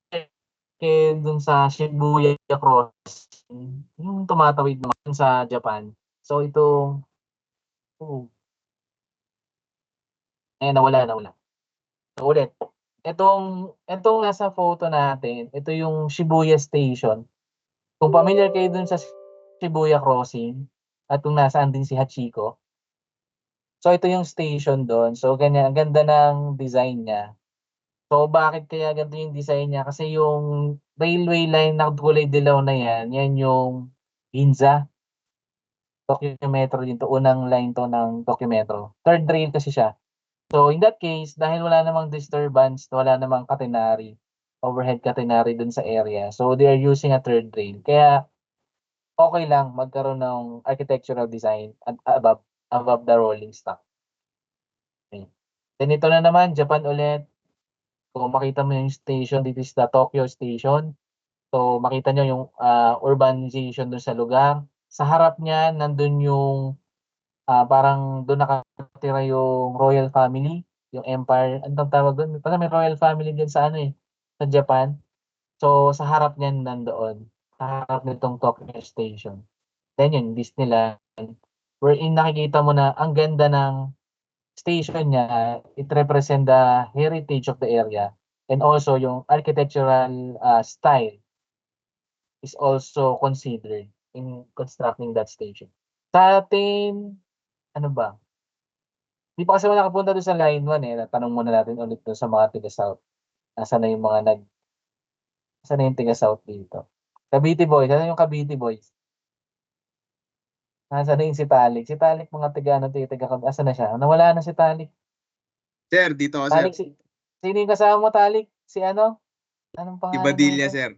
kayo dun sa Shibuya Crossing, yung tumatawid naman sa Japan. So itong ayan, nawala. So ulit, itong nasa photo natin, ito yung Shibuya Station. Kung pamilyar kayo dun sa Shibuya Crossing at kung nasaan din si Hachiko, so ito yung station dun. So ganyan, ang ganda ng design niya. So bakit kaya ganito yung design niya? Kasi yung railway line na kulay dilaw na yan yung Ginza, Tokyo Metro din 'to, unang line 'to ng Tokyo Metro. Third rail kasi siya. So in that case, dahil wala namang disturbance, wala namang catenary, overhead catenary dun sa area, so they are using a third rail. Kaya okey lang magkaroon ng architectural design at above the rolling stock. Okey. Then ito na naman, Japan ulit. Kung makita mo yung station, this is the Tokyo Station. So makita niyo yung, urbanization dun sa lugar. Sa harap niyan nandun yung, parang dun nakatira yung royal family, yung empire, ano bang tawag dun? Basta may royal family din sa ano, eh, sa Japan. So sa harap niyan nandoon, sa harap nitong Tokyo Station. Then yun, Disneyland, wherein nakikita mo na ang ganda ng station niya, it represent the heritage of the area, and also yung architectural, style is also considered in constructing that station. Sa atin, ano ba? Di pa kasi ako nakapunta dun sa Line 1, eh, tanong muna natin ulit dun sa mga taga-South. Nasaan na yung mga nasaan na yung taga-South dito? Cavite Boys, nasaan yung Cavite Boys? Nasaan na yung si Talik? Si Talik mga taga-ano, asan na siya? Nawala na si Talik. Sir, dito ako, sir. Talik, sino yung kasama mo, Talik? Si ano? Anong Si pangalan Badilla, nito? sir.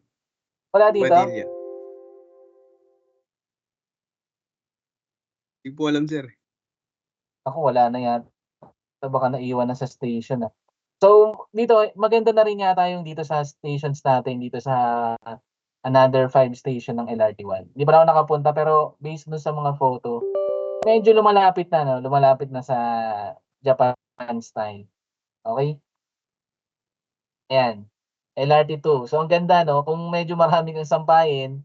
Wala Si dito? Badilla. Hindi po alam, sir. Ako wala na yata. Baka naiwan na sa station, ah. So, dito maganda na rin yata yung dito sa stations natin dito sa another 5 station ng LRT1. Di pa na ako nakapunta pero based dun sa mga photo, medyo lumalapit na 'no, lumalapit na sa Japan style. Okey? Ayan, LRT2. So ang ganda 'no, kung medyo marami kang sampayin,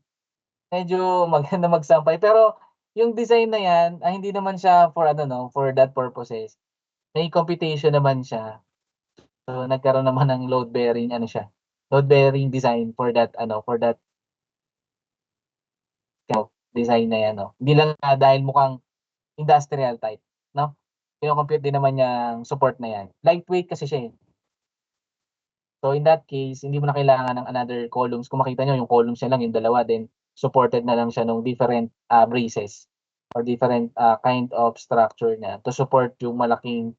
medyo maganda magsampay. Pero yung design na 'yan, hindi naman siya for ano 'no, for that purposes. May computation naman siya. So nagkaroon naman ng load bearing ano siya, load bearing design for that ano, for that design na 'yan 'no. Hindi lang dahil mukhang industrial type 'no, kino-compute din naman niyang support na 'yan. Lightweight kasi siya, eh. So in that case, hindi mo na kailangan ng another columns. Kung makita niyo yung columns niya lang yung dalawa, then supported na lang siya nung different, braces or different, kind of structure niya to support yung malaking,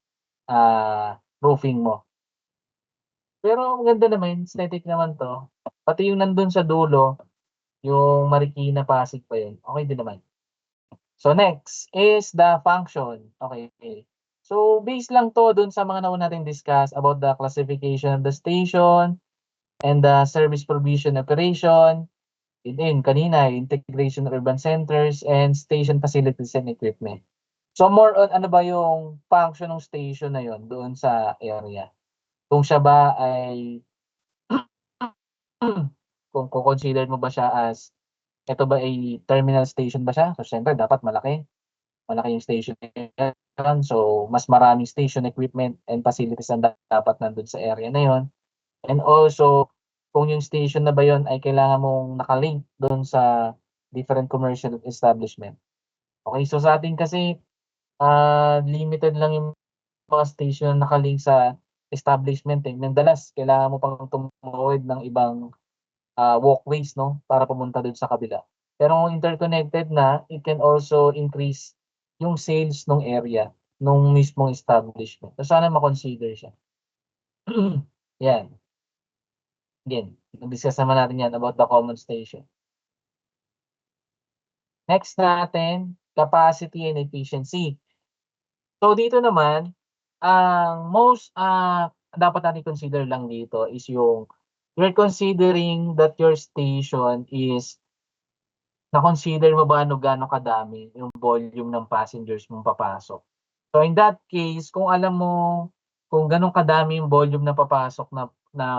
roofing mo. Pero maganda naman, aesthetic naman 'to. Pati yung nandun sa dulo, yung Marikina Pasig pa yun, okey din naman. So next is the function, okey. So base lang 'to dun sa mga nauna nating discuss about the classification of the station and the service provision operation, and kanina integration of urban centers and station facilities and equipment. So more on ano ba yung function ng station na yun doon sa area. Kung siya ba ay kung ko-consider mo ba siya as eto ba ay terminal station ba siya? So siyempre dapat malaki. Malaki yung station na yun. So mas maraming station equipment and facilities ang dapat nandun sa area na yun. And also, kung yung station na ba yun ay kailangan mong nakalink dun sa different commercial establishment. Okay, so sa atin kasi, limited lang yung mga station na nakalink sa establishment, eh. Madalas kailangan mo pang tumawid ng ibang, walkways 'no, para pumunta dun sa kabila. Pero kung interconnected na, it can also increase yung sales nung area, nung mismong establishment. So sana ma-consider siya. Yan, again, na-discuss naman natin yan about the common station. Next natin, capacity and efficiency. So dito naman, ang most, dapat natin consider lang dito is yung you're considering that your station is na-consider mo ba gaano kadami yung volume ng passengers mong papasok. So in that case, kung alam mo kung gaano kadami yung volume na papasok na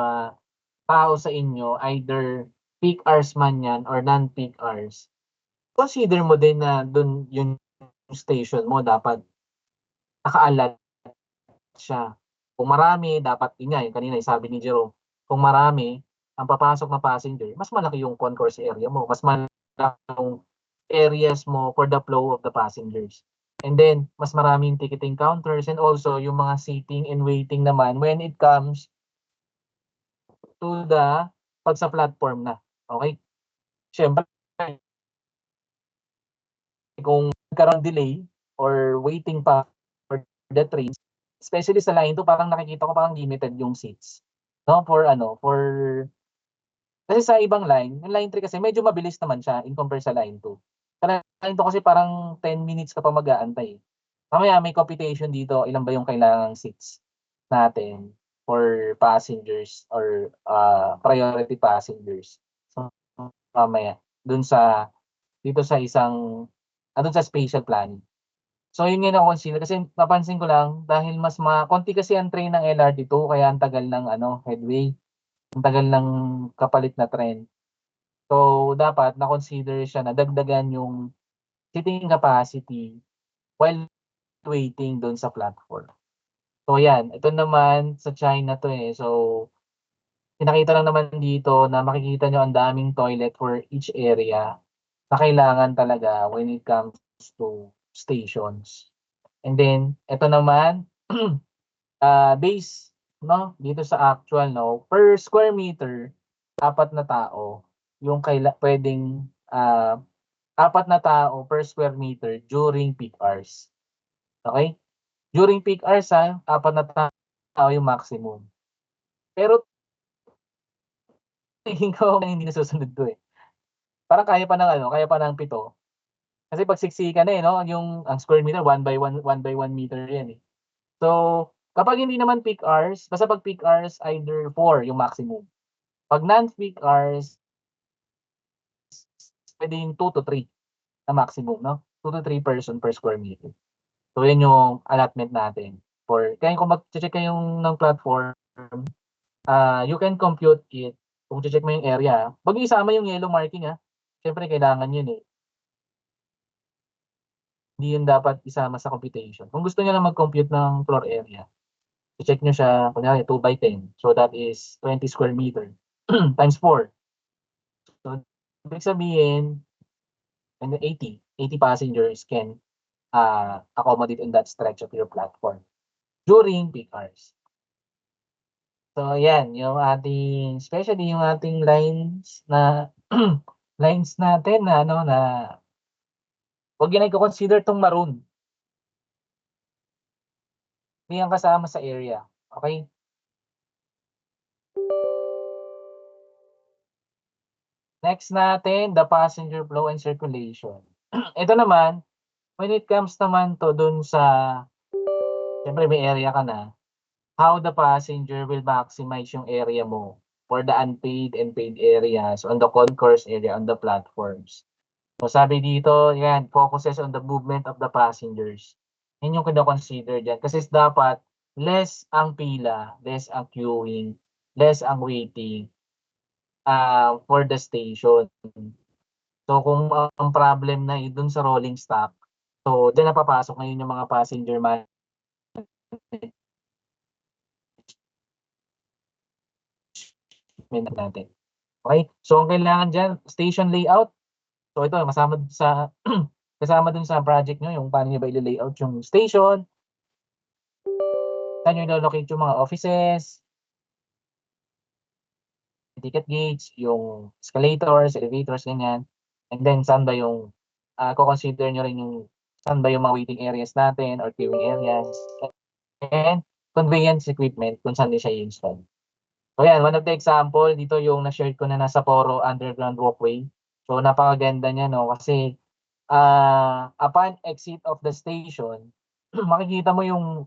tao sa inyo, either peak hours man yan or non-peak hours, consider mo din na dun yung station mo dapat naka-allot siya. Kung marami, dapat yun nga, yung kanina yung sabi ni Jerome, kung marami ang papasok na passenger, mas malaki yung concourse area mo, mas malaki yung areas mo for the flow of the passengers. And then, mas maraming ticketing counters and also yung mga seating and waiting naman when it comes to the pag sa platform na. Okay? Siyempre, kung nagkaroon delay or waiting pa for the trains, especially sa line 2, parang nakikita ko parang limited yung seats. No? Kasi sa ibang line, yung line 3 kasi medyo mabilis naman siya in compare sa line 2. Sa line 2 kasi parang 10 minutes ka pa mag-aantay. Mamaya may computation dito, ilan ba yung kailangang seats natin for passengers or priority passengers. So, mamaya, dito sa dun sa spatial planning. So yun nga na-consider kasi napansin ko lang dahil konti kasi ang train ng LRT2 kaya ang tagal ng headway, ang tagal ng kapalit na tren. So dapat na-consider siya na dagdagan yung seating capacity while waiting doon sa platform. So yan, ito naman sa China to eh. So pinakita lang naman dito na makikita nyo ang daming toilet for each area na kailangan talaga when it comes to stations. And then, ito naman, base, no, dito sa actual, no, per square meter, 4 na tao, yung pwedeng, 4 na tao per square meter during peak hours. Okay? During peak hours, 4 na tao yung maximum. Pero, tingin ko hindi nasusunod to eh. Parang kaya pa ng 7. Kasi pag siksikan na eh, no, ang square meter, 1 by 1 meter yan eh. So, kapag hindi naman peak hours, basta pag peak hours, either 4 yung maximum. Pag non-peak hours, pwedeng 2 to 3 na maximum, no? 2 to 3 person per square meter. So, yan yung allotment natin. Kaya kung mag-check kayo ng platform, you can compute it. Kung check mo yung area, wag niyo isama yung yellow marking Siyempre, kailangan yun eh. Hindi yun dapat isama sa computation. Kung gusto niyo lang mag-compute ng floor area, i-check nyo siya, kunyari 2 by 10. So that is 20 square meter times 4. So, ibig sabihin, and 80 passengers can accommodate in that stretch of your platform during peak hours. So, yan, especially yung ating lines na, lines natin na, huwag yun ay consider tong maroon. Hindi yan kasama sa area. Okay? Next natin, the passenger flow and circulation. Ito naman, when it comes naman to dun sa, siyempre may area ka na, how the passenger will maximize yung area mo for the unpaid and paid areas on the concourse area, on the platforms. So sabi dito, yan, focuses on the movement of the passengers. Yan yung kino-consider dyan. Kasi dapat, less ang pila, less ang queuing, less ang waiting for the station. So kung ang problem na dun sa rolling stock, so dyan napapasok ngayon yung mga passenger management natin. Okay? So ang kailangan dyan, station layout. So ito, masama sa kasama dun sa project nyo, yung paano nyo ba i-layout yung station, saan nyo i-locate yung mga offices, ticket gates, yung escalators, elevators, ganyan. And then, saan ba yung, consider nyo rin yung, saan ba yung mga waiting areas natin or queuing areas. And conveyance equipment kung saan din siya i-install. So yan, one of the example, dito yung na-share ko na nasa Poro Underground Walkway. So napakaganda niya, no? Kasi upon exit of the station, makikita mo yung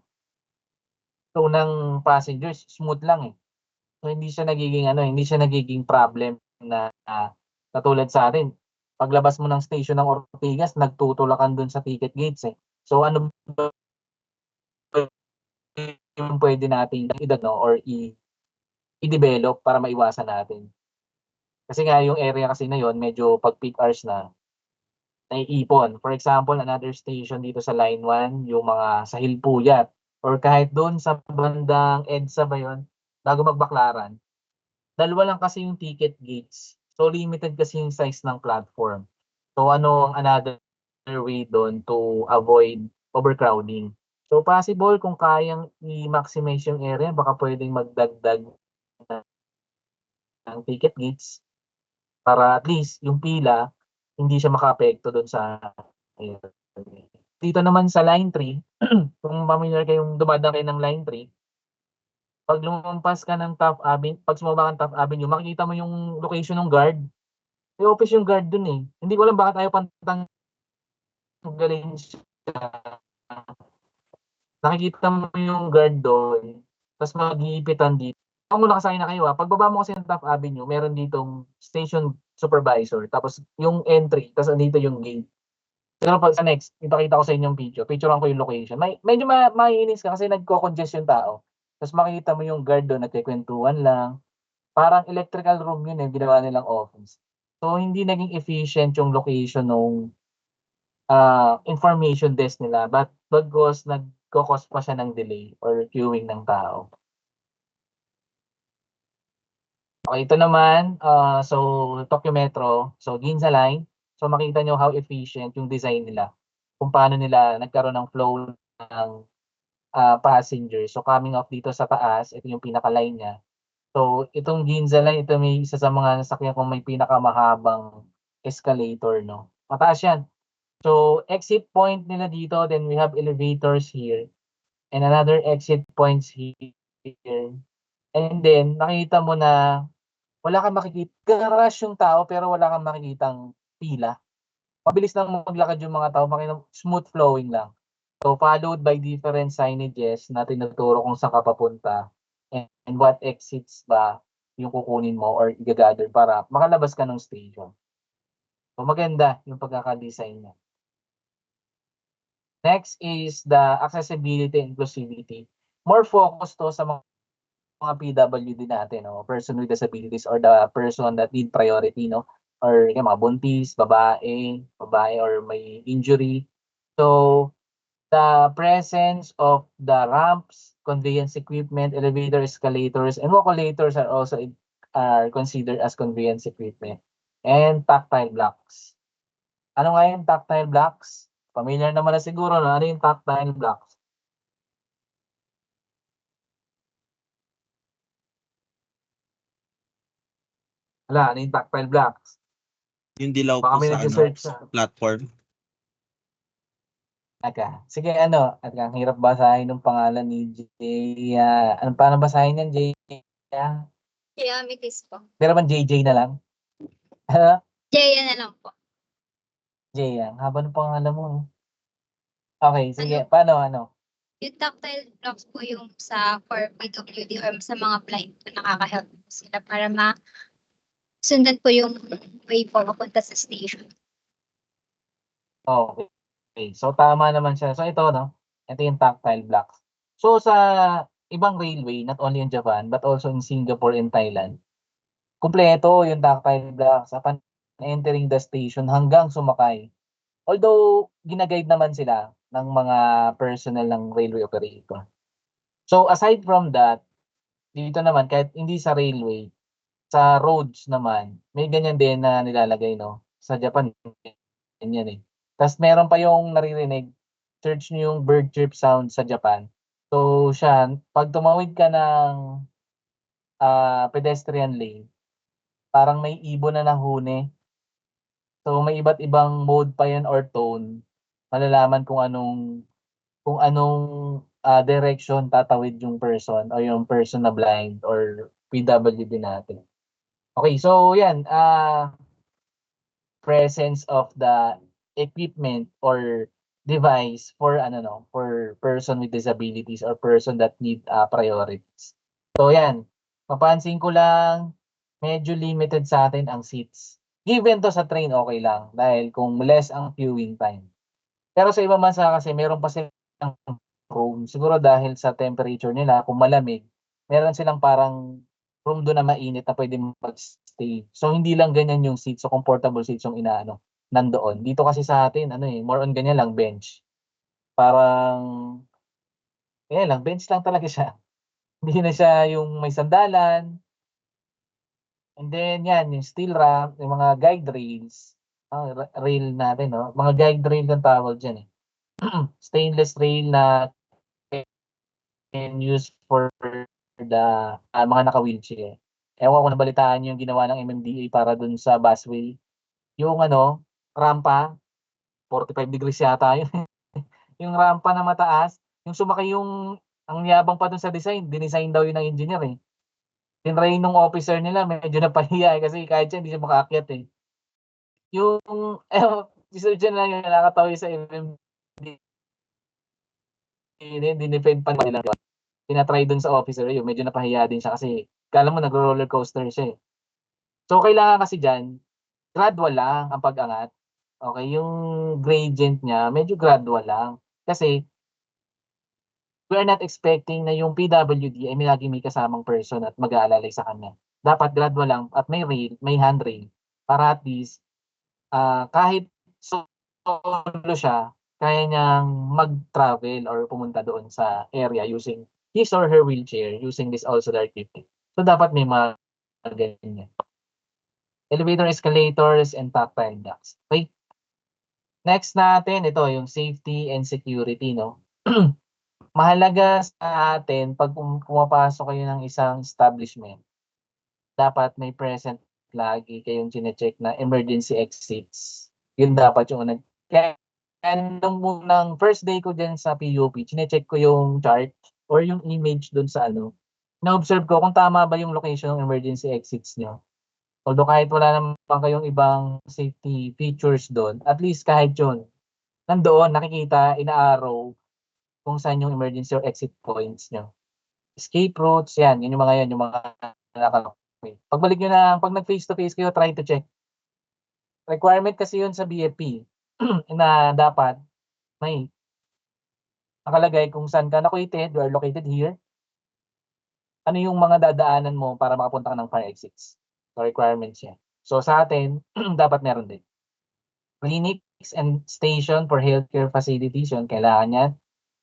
flow ng passengers, smooth lang eh. So hindi siya nagiging hindi siya nagiging problem na katulad sa atin. Paglabas mo ng station ng Ortigas, nagtutulakan dun sa ticket gates eh. So ano ba yung pwede nating or i-develop para maiwasan natin? Kasi nga yung area kasi na yon medyo pag peak hours na naiipon. For example, another station dito sa Line 1, yung mga sa Hilpuyat or kahit doon sa bandang EDSA ba yun, bago magbaklaran. Dalawa lang kasi yung ticket gates. So limited kasi yung size ng platform. So ano ang another way doon to avoid overcrowding? So possible kung kayang i-maximize yung area, baka pwedeng magdagdag ng ticket gates para at least yung pila hindi siya makaapekto doon sa dito naman sa line 3, kung familiar kayong dumadaan kayo ng line 3, pag lumampas ka ng Taft Avenue, pag sumaba ka ng Taft Avenue, makikita mo yung location ng guard. May office yung guard dun eh. Hindi ko alam bakit ayaw pantanggalin siya. Nakikita mo yung guard doon, tapos mag-iipitan dito. Kung nakasakay na kayo pagbaba mo kasi ng Taft Avenue, meron ditong station supervisor, tapos yung entry, tapos andito yung gate. Pero pag sa next, ipakita ko sa inyo yung video. Picturean ko yung location. Medyo maiinis ka kasi nagko-congest yung tao. Tapos makikita mo yung guard doon, nagkikwentuhan lang. Parang electrical room yun ginawa nilang office. So, hindi naging efficient yung location ng information desk nila. But bagos nagko-cause pa siya ng delay or queuing ng tao. Okay, ito naman, so Tokyo Metro, so Ginza Line. So makita nyo how efficient yung design nila. Kung paano nila nagkaroon ng flow ng passengers. So coming off dito sa taas, ito yung pinaka-line niya. So itong Ginza Line, ito may isa sa mga nasakyan kung may pinakamahabang escalator, no? Mataas yan. So exit point nila dito, then we have elevators here. And another exit points here. And then, nakita mo na wala kang makikita. Rush yung tao pero wala kang makikitang pila. Mabilis lang maglakad yung mga tao, smooth flowing lang. So followed by different signages na tinuturo kung saan ka papunta and what exits ba yung kukunin mo or i-gather para makalabas ka ng station. So maganda yung pagkaka-design niya. Next is the accessibility and inclusivity. More focused to sa mga PWD natin, no? Person with disabilities or the person that need priority, no? Or yung mga buntis, babae or may injury. So, the presence of the ramps, conveyance equipment, elevator, escalators, and walkulators are also considered as conveyance equipment. And tactile blocks. Ano nga yung tactile blocks? Familiar naman na siguro, no? Ano yung tactile blocks? Wala, ano yung tactile blocks? Yung dilaw Baka po may sa nag-search na. platform. Sige, ang hirap basahin ng pangalan ni Jay. Paano basahin yan, Jay? Kaya mitis po. Pero man JJ na lang. Ano? Jaya na lang po. Jay, haba ng pangalan mo. Okay, sige. Paano, Yung tactile blocks po yung sa for PWD or sa mga blind na nakaka-help po sila para sundan po yung way po papunta sa station. Okay. So, tama naman siya. So, ito, no? Ito yung tactile blocks. So, sa ibang railway, not only in Japan, but also in Singapore and Thailand, kumpleto yung tactile blocks upon entering the station hanggang sumakay. Although, ginaguide naman sila ng mga personnel ng railway operator. So, aside from that, dito naman, kahit hindi sa railway, sa roads naman, may ganyan din na nilalagay, no? Sa Japan, ganyan eh. Tas meron pa yung naririnig, search niyo yung bird chirp sound sa Japan. So siya, 'pag tumawid ka ng, pedestrian lane, parang may ibon na nahuni. So may iba't ibang mode pa 'yan or tone, malalaman kung anong, direction tatawid yung person o yung person na blind or PWD natin. Okay, so 'yan, presence of the equipment or device for ano 'no, for person with disabilities or person that need, priorities. So 'yan, mapapansin ko lang medyo limited sa atin ang seats. Given 'to sa train okay lang dahil kung less ang queuing time. Pero sa ibang bansa kasi meron pa silang room, siguro dahil sa temperature nila kung malamig, meron silang parang room dun na mainit na puwedeng mag-stay. So hindi lang ganyan yung seats, so comfortable seats yung inaano, nandoon. Dito kasi sa atin ano, more on ganyan lang bench. Parang ganyan lang, bench lang talaga siya. Hindi na siya yung may sandalan. And then 'yan, yung steel ramp, yung mga guide rails, rail natin 'no, mga guide rail ang tawag diyan, eh. Stainless rail na can use for the, mga naka-wheelchair. Ewan ko kung nabalitaan niyo yung ginawa ng MMDA para dun sa busway, yung ano, rampa, 45 degrees yata yun, yung rampa na mataas, yung sumakay yung ang yabang pa dun sa design, dinesign daw yun ng engineer, eh. Tinry nung officer nila medyo napahiya, eh, kasi kahit siya hindi siya makaakyat, eh. Yung isa diyan lang yung nakakatawa yung sa MMDA dinefend pa nila. Tina-try dun sa officer yun, medyo napahiya din siya kasi akala mo nagro-roller coaster siya, eh. So kailangan kasi diyan, gradual lang ang pag-angat. Okay, yung gradient niya medyo gradual lang. Kasi we are not expecting na yung PWD ay laging may kasamang person at mag-aalalay sa kanya. Dapat gradual lang at may rail, may handrail para at least, kahit solo siya, kaya niyang mag-travel or pumunta doon sa area using his or her wheelchair, using this auxiliary equipment. So dapat may mga ganyan. Elevator, escalators, and tactile ducts. Okay? Next natin, ito yung safety and security, no? Mahalaga sa atin 'pag pumapasok kayo ng isang establishment, dapat may present lagi kayong chine-check na emergency exits. Yun dapat yung unang kaya nung unang first day ko diyan sa PUP, chine-check ko yung chart or yung image dun sa ano, na-observe ko kung tama ba yung location ng emergency exits niyo. Although kahit wala naman kayong ibang safety features dun, at least kahit yun, nandoon nakikita, ina-arrow kung saan yung emergency or exit points niyo. Escape routes, yan, yun yung mga yan, yung mga naka-okay. Pagbalik niyo na, pag nag-face to face kayo, try to check. Requirement kasi yun sa BFP na dapat may nakalagay kung saan ka located, you are located here. Ano yung mga dadaanan mo para makapunta ka ng fire exits. So requirements yan. So sa atin, dapat meron din. Clinics and station for healthcare facilities, yun, kailangan yan.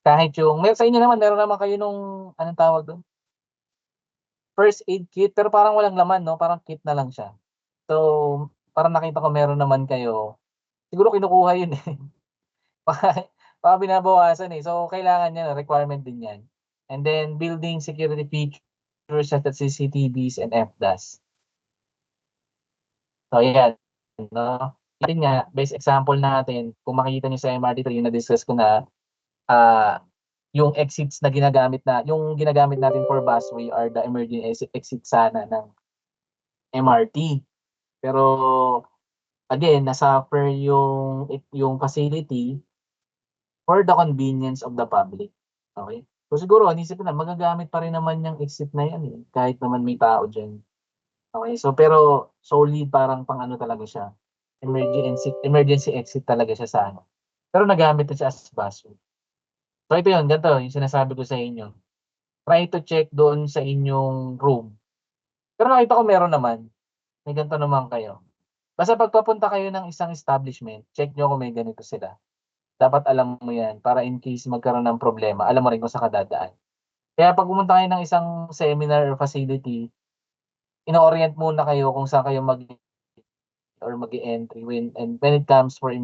Kahit yung, sa inyo naman, meron naman kayo nung, anong tawag doon? First aid kit, pero parang walang laman, no? Parang kit na lang siya. So, parang nakita ko meron naman kayo. Siguro kinukuha yun, eh. Baka binabawasan, eh. So, kailangan yan, requirement din yan. And then, building security features such as CCTVs and FDAS. So, yan, no? Yun nga, base example natin, kung makikita niyo sa MRT3, yung na-discuss ko na, yung exits na ginagamit natin for busway are the emergency exit sana ng MRT. Pero again, nasuffer yung facility for the convenience of the public. Okay? So siguro, inisip ko na, magagamit pa rin naman yung exit na yan, eh, kahit naman may tao dyan. Okay? So pero solely parang pang ano talaga siya. Emergency exit talaga siya sa ano. Pero nagamit na siya as busway. So ito yun, ganito, yung sinasabi ko sa inyo. Try to check doon sa inyong room. Pero nakita ko meron naman. May ganito naman kayo. Basta pagpapunta kayo ng isang establishment, check nyo kung may ganito sila. Dapat alam mo yan para in case magkaroon ng problema, alam mo rin kung saan ka dadaan. Kaya pag pumunta kayo ng isang seminar or facility, ino-orient muna kayo kung saan kayo mag-entry when it comes for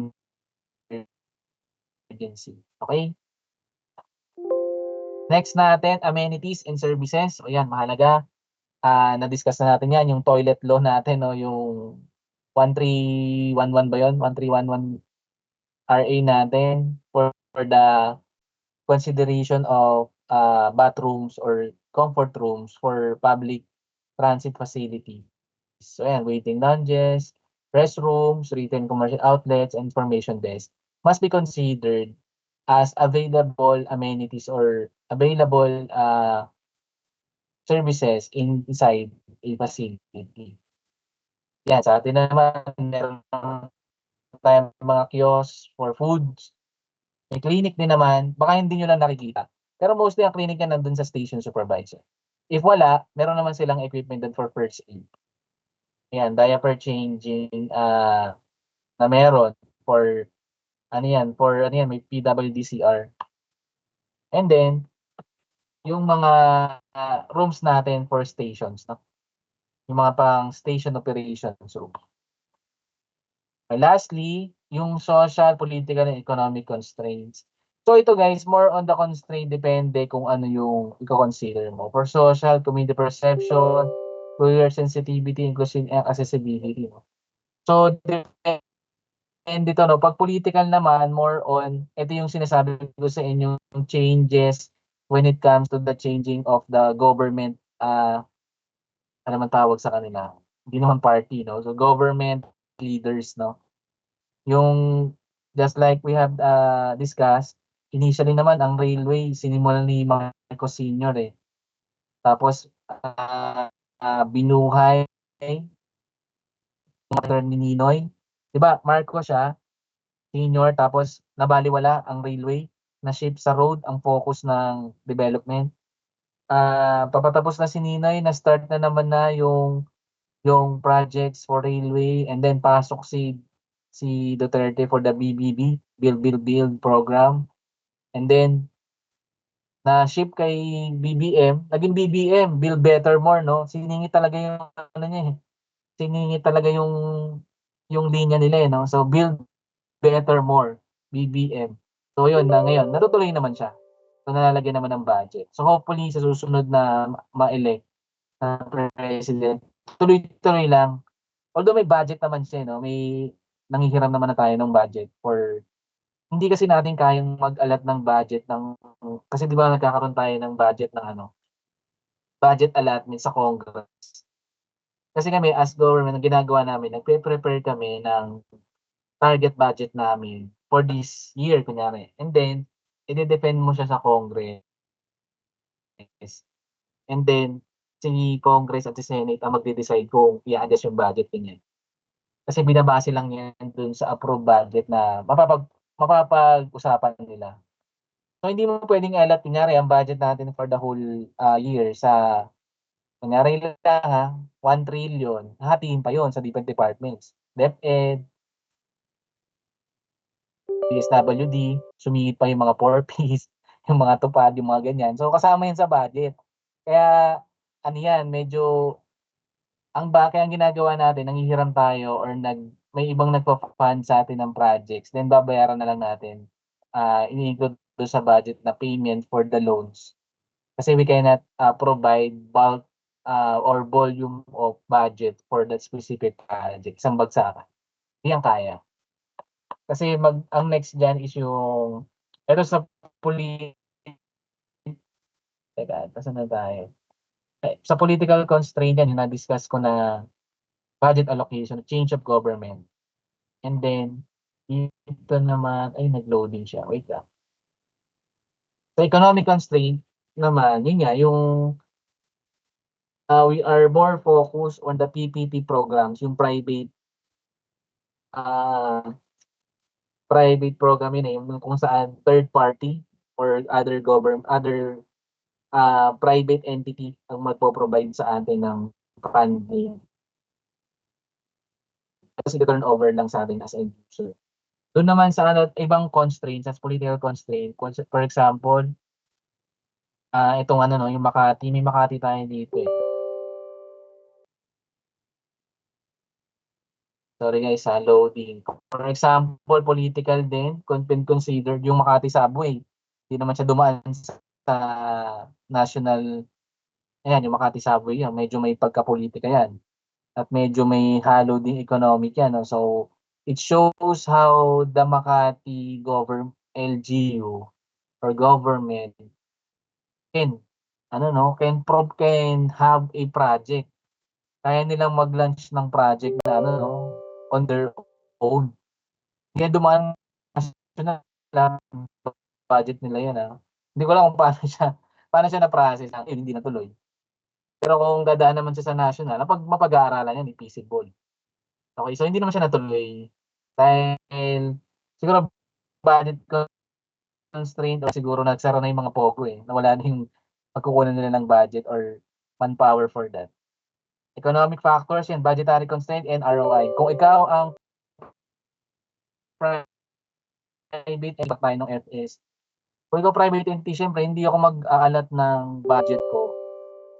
emergency. Okay? Next natin, amenities and services. O yan, mahalaga. Na-discuss na natin yan, yung toilet law natin, no? Yung 1311 ba yun? 1311 RA natin for the consideration of bathrooms or comfort rooms for public transit facility. So yan, waiting lounges, restrooms, retail commercial outlets, and information desk must be considered as available amenities or available services inside a facility. Yan, sa atin naman, meron tayong mga kiosks for foods. May clinic din naman, baka hindi nyo lang nakikita. Pero mostly ang clinic yan nandun sa station supervisor. If wala, meron naman silang equipment dun for first aid. Yan, diaper changing na meron for may PWDCR. And then, yung mga rooms natin for stations, no? Yung mga pang station operations room. Lastly, yung social, political, and economic constraints. So ito guys, more on the constraint, depende kung ano yung i-consider mo. For social, community perception, queer sensitivity, inclusion, and accessibility. No? So, depende to, no? Pag political naman, more on, ito yung sinasabi ko sa inyo, yung changes when it comes to the changing of the government, ano man tawag sa kanila? Hindi naman party, no? So, government leaders, no? Yung, just like we have discussed, initially naman, ang railway, sinimulan ni Marcos Sr. eh. Tapos, binuhay yung ni Ninoy. Diba, Marcos siya, senior, tapos nabaliwala ang railway, na-shift sa road ang focus ng development. Papatapos na si Ninoy, na-start na naman na yung projects for railway, and then pasok si Duterte for the BBB, Build program. And then, na-ship kay BBM, naging BBM, Build Better More, no? Siningi talaga yung, ano niya eh. Siningi talaga yung linya nila eh, no? So, Build Better More, BBM. So, yun na ngayon, natutuloy naman siya. So, nalalagyan naman ng budget. So, hopefully, sa susunod na ma-elect na president, tuloy-tuloy lang. Although may budget naman siya, no? May nanghihiram naman na tayo ng budget for hindi kasi natin kayang mag-alat ng budget ng kasi 'di ba nagkakaroon tayo ng budget ng budget allotment sa Congress. Kasi kami as government, ang ginagawa namin, nagpe-prepare kami ng target budget namin for this year kunyari. And then ide-defend mo siya sa Congress. And then si Congress at si Senate ang magde-decide kung i-adjust yung budget niya. Kasi binabase lang yan dun sa approved budget na mapapag-usapan nila. So, hindi mo pwedeng alat, kunyari, ang budget natin for the whole year sa, kunyari lang ha, 1 trillion, hatiin pa yon sa different departments. DepEd, DSWD, sumingit pa yung mga 4Ps, yung mga tupad, yung mga ganyan. So, kasama yun sa budget. Kaya, ano yan, medyo kaya ang ginagawa natin, nanghihiram tayo or may ibang nagpa-fund sa atin ng projects, then babayaran na lang natin. Ini-include doon sa budget na payment for the loans. Kasi we cannot provide bulk or volume of budget for that specific project. Isang bagsakan. Hindi yan kaya. Kasi ang next dyan is yung, ito sa teka, saan na tayo? Sa political constraint yan, yung na-discuss ko na budget allocation, change of government. And then, dito naman, ay nag-loading siya. Wait lang. Sa economic constraint naman, yun nga, yung we are more focused on the PPP programs, yung private program yun eh, yung kung saan third party or other private entity ang magpo-provide sa atin ng funding. Kasi turnover lang sa atin as end user. Doon naman sa ibang constraints, as political constraint, for example, itong yung Makati, may Makati tayo dito eh. Sorry guys, loading. For example, political din, considered yung Makati Subway. Hindi naman siya dumaan sa national, ayan, yung Makati Subway yan, medyo may pagka-politika yan. At medyo may halo ding economic yan. No? So, it shows how the Makati LGU or government can, can have a project. Kaya nilang mag-launch ng project na on their own. Kaya dumaan national budget nila yan. Hindi ko alam kung paano siya na-process. Hindi natuloy. Pero kung dadaan naman siya sa national, mapag-aaralan yan, feasible. Okay, so hindi naman siya natuloy. Dahil siguro budget constraint o siguro nagsara na yung mga POGO nawala na yung pagkukunan nila ng budget or manpower for that. Economic factors yan, budgetary constraint and ROI. Kung ikaw ang private tayo ng FS, kung ikaw private entity, syempre hindi ako mag-aalat ng budget ko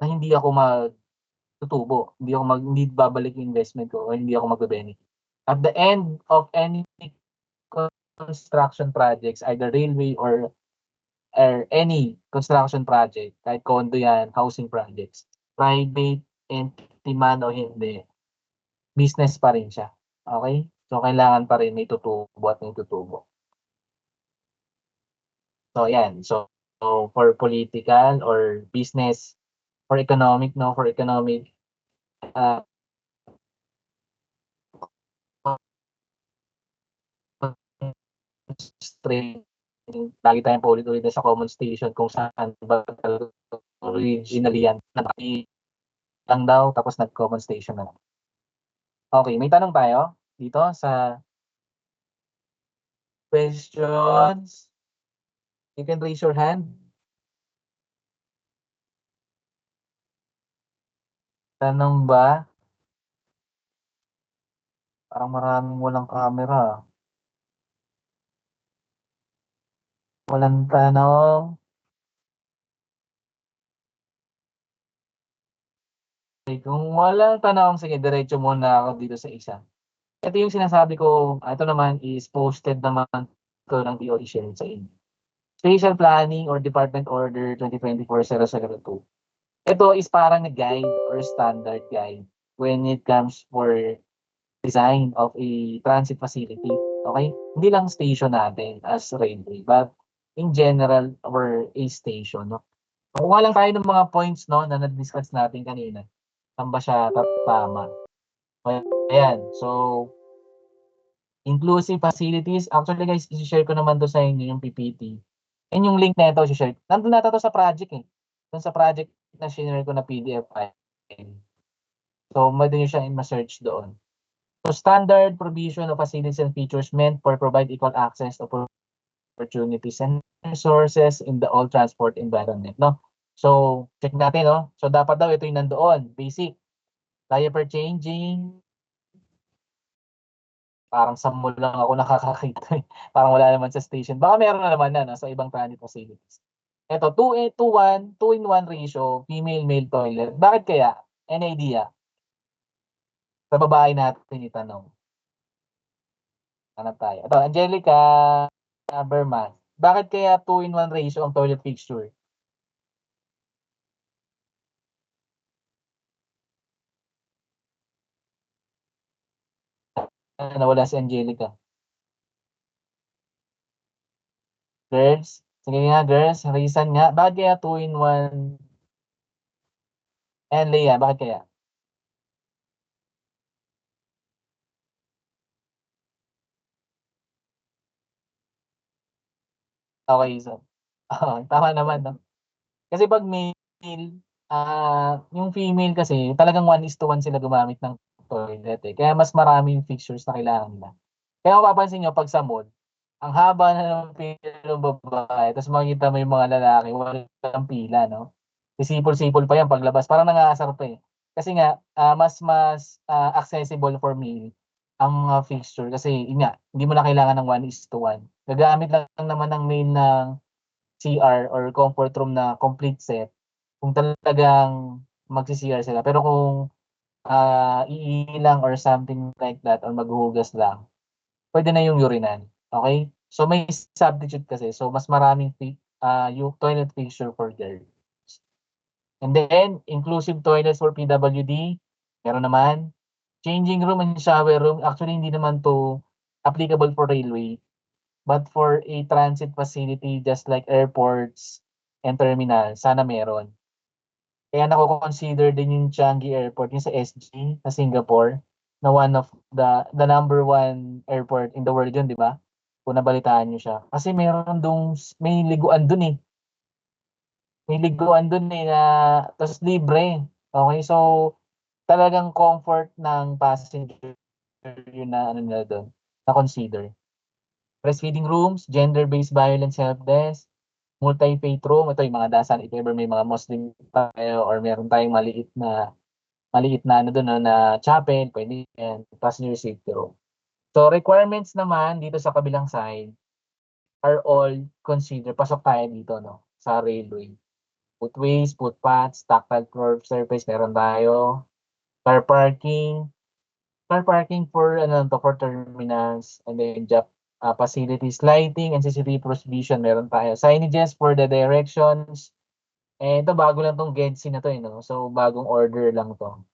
na hindi ako magtutubo. Hindi babalik yung investment ko o hindi ako magbe-benefit. At the end of any construction projects, either railway or any construction project, kahit condo yan, housing projects, private entity man o hindi, business pa rin siya. Okay? So, kailangan pa rin may tutubo at may tutubo. So, yan. So for political or business, for economic, for economic, strain, lagi tayong paulit-ulit sa common station kung saan ba originally yan. Lang daw, tapos nag-common station na lang. Okay, may tanong tayo dito sa questions. You can raise your hand. Tanong ba? Parang maraming walang camera. Walang tanong. Okay, kung walang tanong, sige, diretso muna ako dito sa isa. Ito yung sinasabi ko, ito naman is posted naman ko ng DOE share sa inyo. Spatial Planning or Department Order 2024-002. Ito is parang na guide or standard guide when it comes for design of a transit facility. Okay? Hindi lang station natin as railway, but in general, or a station. No? Kuha lang tayo ng mga points na na-discuss natin kanina. Saan ba siya tama? Ayan. So, inclusive facilities. Actually guys, isi-share ko naman to sa inyo yung PPT. And yung link na ito, isi-share. Nandun na to sa project Doon sa project na share ko na PDF file. So, madali nyo siya ma-search doon. So, standard provision of facilities and features meant for provide equal access to opportunities and resources in the all transport environment. No? So, check natin. No? So, dapat daw ito yung nandoon. Basic. Diaper changing. Parang sa mall lang ako nakakakita. Parang wala naman sa station. Baka meron na naman na sa ibang transit facilities. Ito, 2-in-1 ratio, female-male toilet. Bakit kaya? Any idea? Sa babae natin itanong. Hanap tayo. Ito, Angelica Berman. Bakit kaya 2-in-1 ratio ang toilet fixture? Nawala si Angelica. Girls? Sige nga, girls. Reason nga. Bakit kaya 2-in-1? And Leah, bakit kaya? Okay, so. Tama naman, no? Kasi pag male, yung female kasi, talagang 1:1 sila gumamit ng toilet Kaya mas marami yung fixtures na kailangan nila. Kaya kung papansin nyo, pag sa mall, ang haba na ng pila ng babae, tapos makikita mo yung mga lalaki, walang pila, no? Sipol-sipol pa yan paglabas. Parang nangaasar pa Kasi nga, mas accessible for me ang fixture. Kasi, yun nga, hindi mo na kailangan ng 1:1. Gagamit lang naman ng main ng CR or comfort room na complete set kung talagang magsi-CR sila. Pero kung iilang or something like that or maghuhugas lang, pwede na yung urinan. Okay? So may substitute kasi. So mas maraming yung toilet fixture for girls. And then, inclusive toilets for PWD, meron naman. Changing room and shower room, actually hindi naman to applicable for railway, but for a transit facility just like airports and terminal, sana meron. Kaya nako-consider din yung Changi Airport, yung sa SG sa Singapore, na one of the number one airport in the world yun, di ba? Kung nabalitaan nyo siya. Kasi may liguan dun eh. May liguan dun eh na, tapos libre. Okay, so talagang comfort ng passenger yun na ano nila doon, na consider. Breastfeeding rooms, gender-based violence help desk, multi-faith room, ito yung mga dasan, if ever may mga Muslim tayo or meron tayong maliit na ano doon, no, na chapel, pwede yan, passenger safety room. So requirements naman dito sa kabilang side are all considered. Pasok tayo dito, no, sa railway. Footways, footpaths, tactile curb surface, meron tayo. Car parking for ano to, for terminals, and then job facilities, lighting and CCTV provision, meron tayo. Signages for the directions. Ito bago lang tong GEDSI na to, no? So bagong order lang to.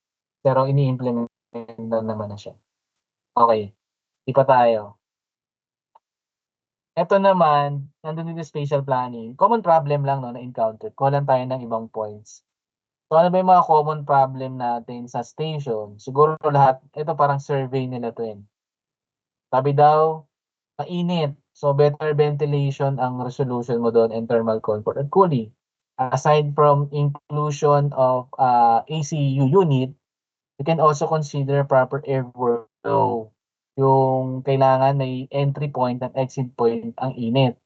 Pero ini-implement na naman na siya. Okay, ipa tayo. Ito naman, nandun din yung spatial planning. Common problem lang, no, na encounter. Kuha lang tayo ng ibang points. So ano ba yung mga common problem natin sa station? Siguro lahat, ito parang survey nila to yun. Sabi daw, mainit. So better ventilation ang resolution mo doon and thermal comfort and cooling. Aside from inclusion of ACU unit, you can also consider proper air workflow. Yung kailangan may entry point at exit point ang init.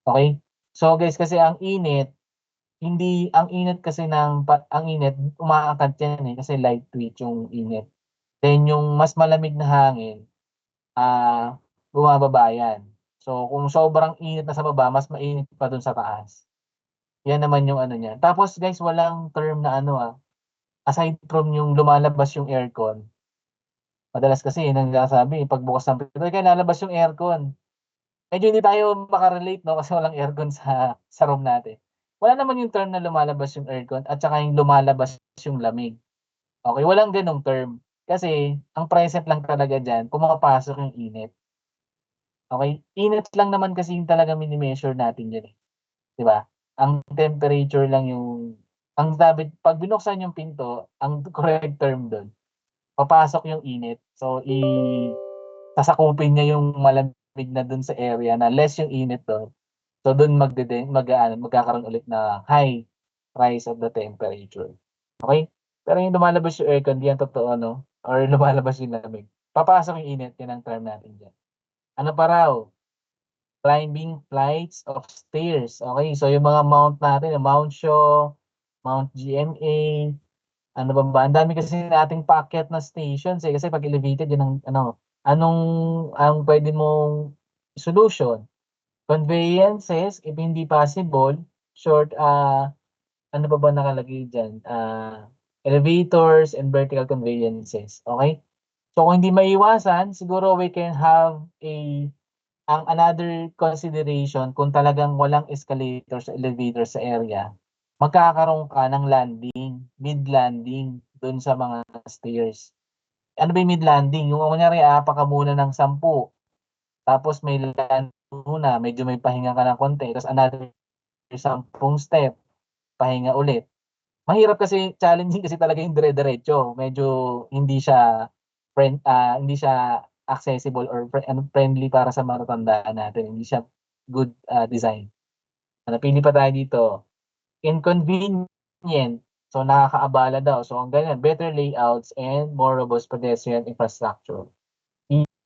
Okay? So guys, kasi ang init, ang init kasi ang init, umaangkat yan eh, kasi lightweight yung init. Then yung mas malamig na hangin, bumababa yan. So kung sobrang init na sa baba, mas mainit pa dun sa taas. Yan naman yung ano niya. Tapos guys, walang term na ano aside from yung lumalabas yung aircon. Madalas kasi yun ang nasasabi, pagbukas ng pinto, kaya lalabas yung aircon. Medyo hindi tayo makarelate, no, kasi walang aircon sa room natin. Wala naman yung term na lumalabas yung aircon at saka yung lumalabas yung lamig. Okay, walang ganong term. Kasi ang present lang talaga diyan, pumapasok yung init. Okay? Init lang naman kasi yung talaga mini-measure natin diyan eh. 'Di ba? Ang temperature lang yung pag binuksan yung pinto, ang correct term doon, papasok yung init. So sasakupin niya yung malamig na doon sa area na less yung init doon. So doon magkakaroon ulit na high rise of the temperature. Okay? Pero yung lumalabas yung aircon, di yan totoo, no? Or lumalabas yung lamig. Papasok yung init, yan ang term natin dyan. Ano pa raw? Climbing flights of stairs. Okay, so yung mga mount natin, yung Mount Shaw, Mount GMA, ano ba? Ang dami kasi nating paakyat na stations eh. Kasi pag elevated, yun ang ang pwede mong solution. Conveyances, if hindi possible, short, ano ba nakalagay dyan? Elevators and vertical conveyances. Okay? So kung hindi maiwasan, siguro we can have ang another consideration kung talagang walang escalator sa elevator sa area, magkakaroon ka ng landing, mid-landing dun sa mga stairs. Ano ba yung mid-landing? Yung kunyari, pa ka muna ng 10, tapos may land muna, medyo may pahinga ka ng konti, tapos another 10 step, pahinga ulit. Mahirap kasi, challenging kasi talaga yung dire-diretso. Medyo hindi siya hindi siya accessible or friendly para sa matatandaan natin. Hindi siya good design. Napili pa tayo dito. Inconvenient. So nakakaabala daw. So ang ganyan, better layouts and more robust pedestrian infrastructure.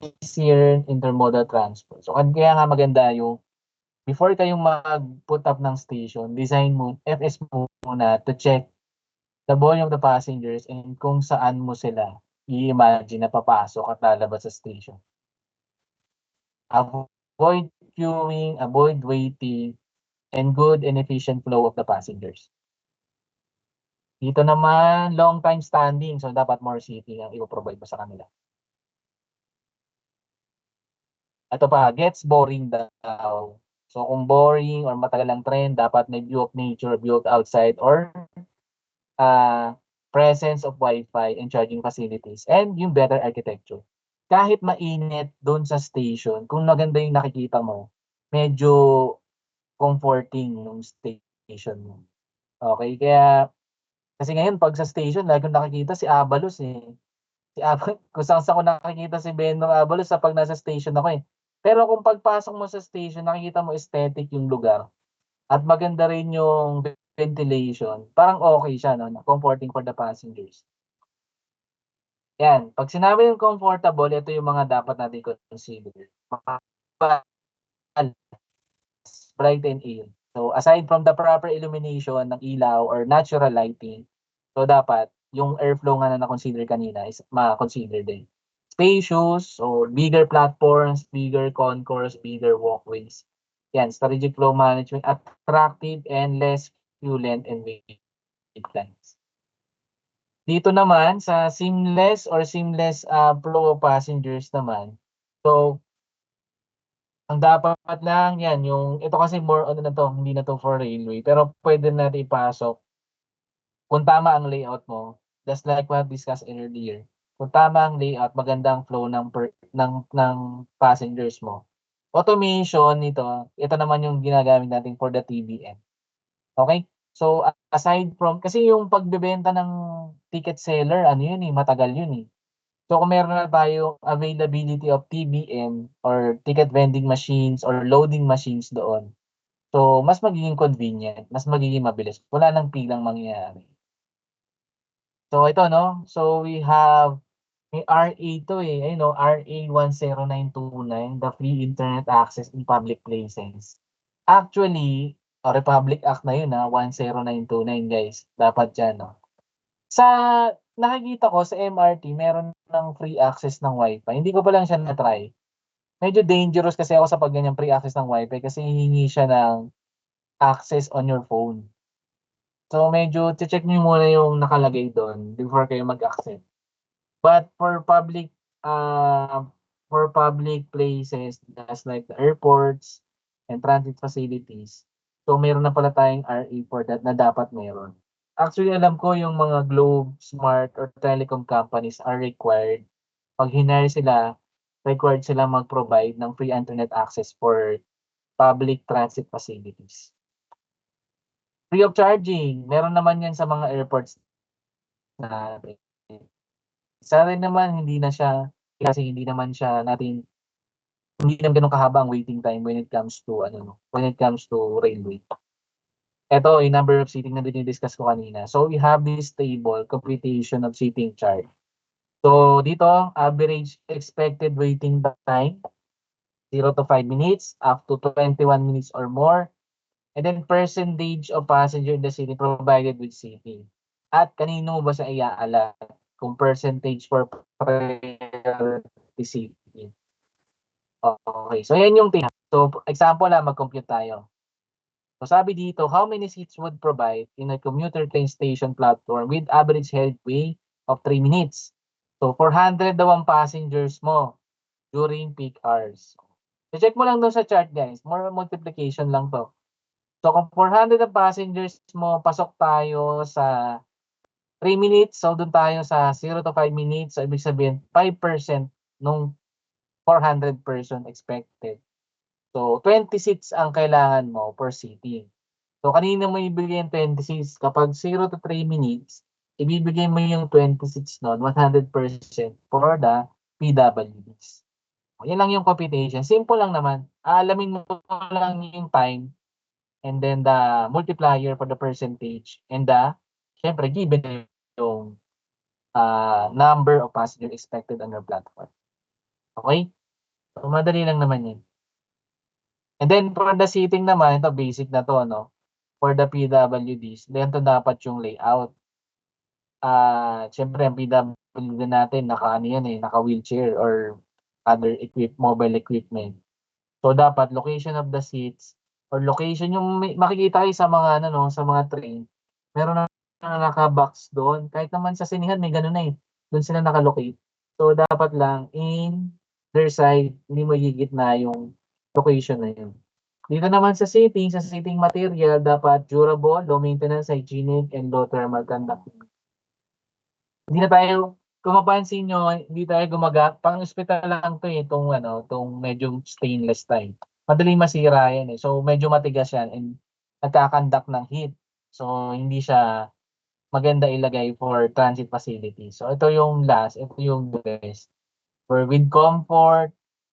Easier intermodal transport. So kaya nga maganda yung before kayong mag-put up ng station, design mo, FS muna to check the volume of the passengers and kung saan mo sila i-imagine na papasok at lalabas sa station. Avoid queuing, avoid waiting, and good and efficient flow of the passengers. Dito naman, long time standing. So, dapat more seating ang i-provide mo sa kanila. Ito pa, gets boring daw. So, kung boring or matagal ang trend, dapat may view of nature, view of outside, or presence of Wi-Fi and charging facilities, and yung better architecture. Kahit mainit doon sa station, kung maganda yung nakikita mo, medyo comforting yung station mo. Okay, kaya kasi ngayon pag sa station, lagi kong nakikita si Abalos eh. Si Abalos, kung saan ko nakikita si Benno Abalos sa pag nasa station ako eh. Pero kung pagpasok mo sa station, nakikita mo aesthetic yung lugar at maganda rin yung ventilation. Parang okay siya, no? Comforting for the passengers. Yan. Pag sinabi yung comfortable, ito yung mga dapat natin consider. Bright and air. So, aside from the proper illumination ng ilaw or natural lighting, so dapat yung airflow nga na na-consider kanina is ma-consider din. Spacious, so bigger platforms, bigger concourse, bigger walkways. Yan, strategic flow management, attractive and less fuelent and wait times. Dito naman sa seamless flow of passengers naman. So, ang dapat lang yan, yung ito kasi more on na to, hindi na to for railway, pero pwede natin ipasok kung tama ang layout mo, just like what discussed earlier. Kung tama ang layout, magandang flow ng passengers mo. Automation nito, ito naman yung ginagamit natin for the TBM. Okay? So, aside from, kasi yung pagbebenta ng ticket seller, ano yun eh, matagal yun eh. So, kung meron na tayo availability of TBM or ticket vending machines or loading machines doon, so, mas magiging convenient, mas magiging mabilis. Wala nang pilang mangyayari. So, ito, no? So, we have, may RA to eh. Ayun, no? RA 10929, the free internet access in public places. Actually, Republic Act na yun, 10929, guys. Dapat dyan, no? Sa nakikita ko sa MRT, meron ng free access ng Wi-Fi. Hindi ko pa lang siya na-try. Medyo dangerous kasi ako sa pag ganyang free access ng Wi-Fi kasi hihingi siya ng access on your phone. So medyo check niyo muna yung nakalagay doon before kayo mag-access. But for public places, just like the airports and transit facilities, so meron na pala tayong RA for that na dapat meron. Actually, alam ko yung mga Globe, Smart, or telecom companies are required. Pag hinire sila, required sila mag-provide ng free internet access for public transit facilities. Free of charging, meron naman yan sa mga airports natin. Sa rin naman, hindi na siya, kasi hindi naman ganun kahaba ang waiting time when it comes to, railway. Ito, yung number of seating na dinidiscuss ko kanina. So, we have this table, computation of seating chart. So, dito, average expected waiting time, 0 to 5 minutes, up to 21 minutes or more. And then, percentage of passenger in the city provided with seating. At kanino ba sa iaala kung percentage for priority seating? Okay, so yan yung tingnan. So, example lang, mag-compute tayo. So sabi dito, how many seats would provide in a commuter train station platform with average headway of 3 minutes? So 400 daw ang passengers mo during peak hours. So check mo lang doon sa chart, guys. More multiplication lang to. So kung 400 ang passengers mo, pasok tayo sa 3 minutes. So doon tayo sa 0 to 5 minutes. So ibig sabihin, 5% nung 400 person expected. So, 20 seats ang kailangan mo per seating. So, kanina mo ibigay yung 20 seats. Kapag 0 to 3 minutes, ibibigay mo yung 20 seats nun, 100% for the PWDs. Yan lang yung computation. Simple lang naman. Alamin mo lang yung time and then the multiplier for the percentage and syempre, given yung number of passengers expected on your platform. Okay? So, madali lang naman yun. And then for the seating naman, ito basic na to, no? For the PWDs, then ito dapat yung layout. Siyempre ang PWD natin, naka-wheelchair or other mobile equipment. So dapat location of the seats or location yung makikita kayo sa mga sa mga train. Meron naka-box doon. Kahit naman sa sinihan may gano'n na, eh, do'n sila naka-locate. So, dapat lang in their side, hindi mahigit-gitna yung location na yun. Dito naman sa seating material dapat durable, low maintenance, hygienic, and low thermal conducting. Hindi na tayo kung mapansin niyo, hindi tayo pang-ospital lang 'to, eh, itong medyo stainless style. Madaling masira yan, eh. So, medyo matigas yan and nagka-conduct ng heat. So, hindi siya maganda ilagay for transit facility. So, ito yung last, ito yung best. For with comfort,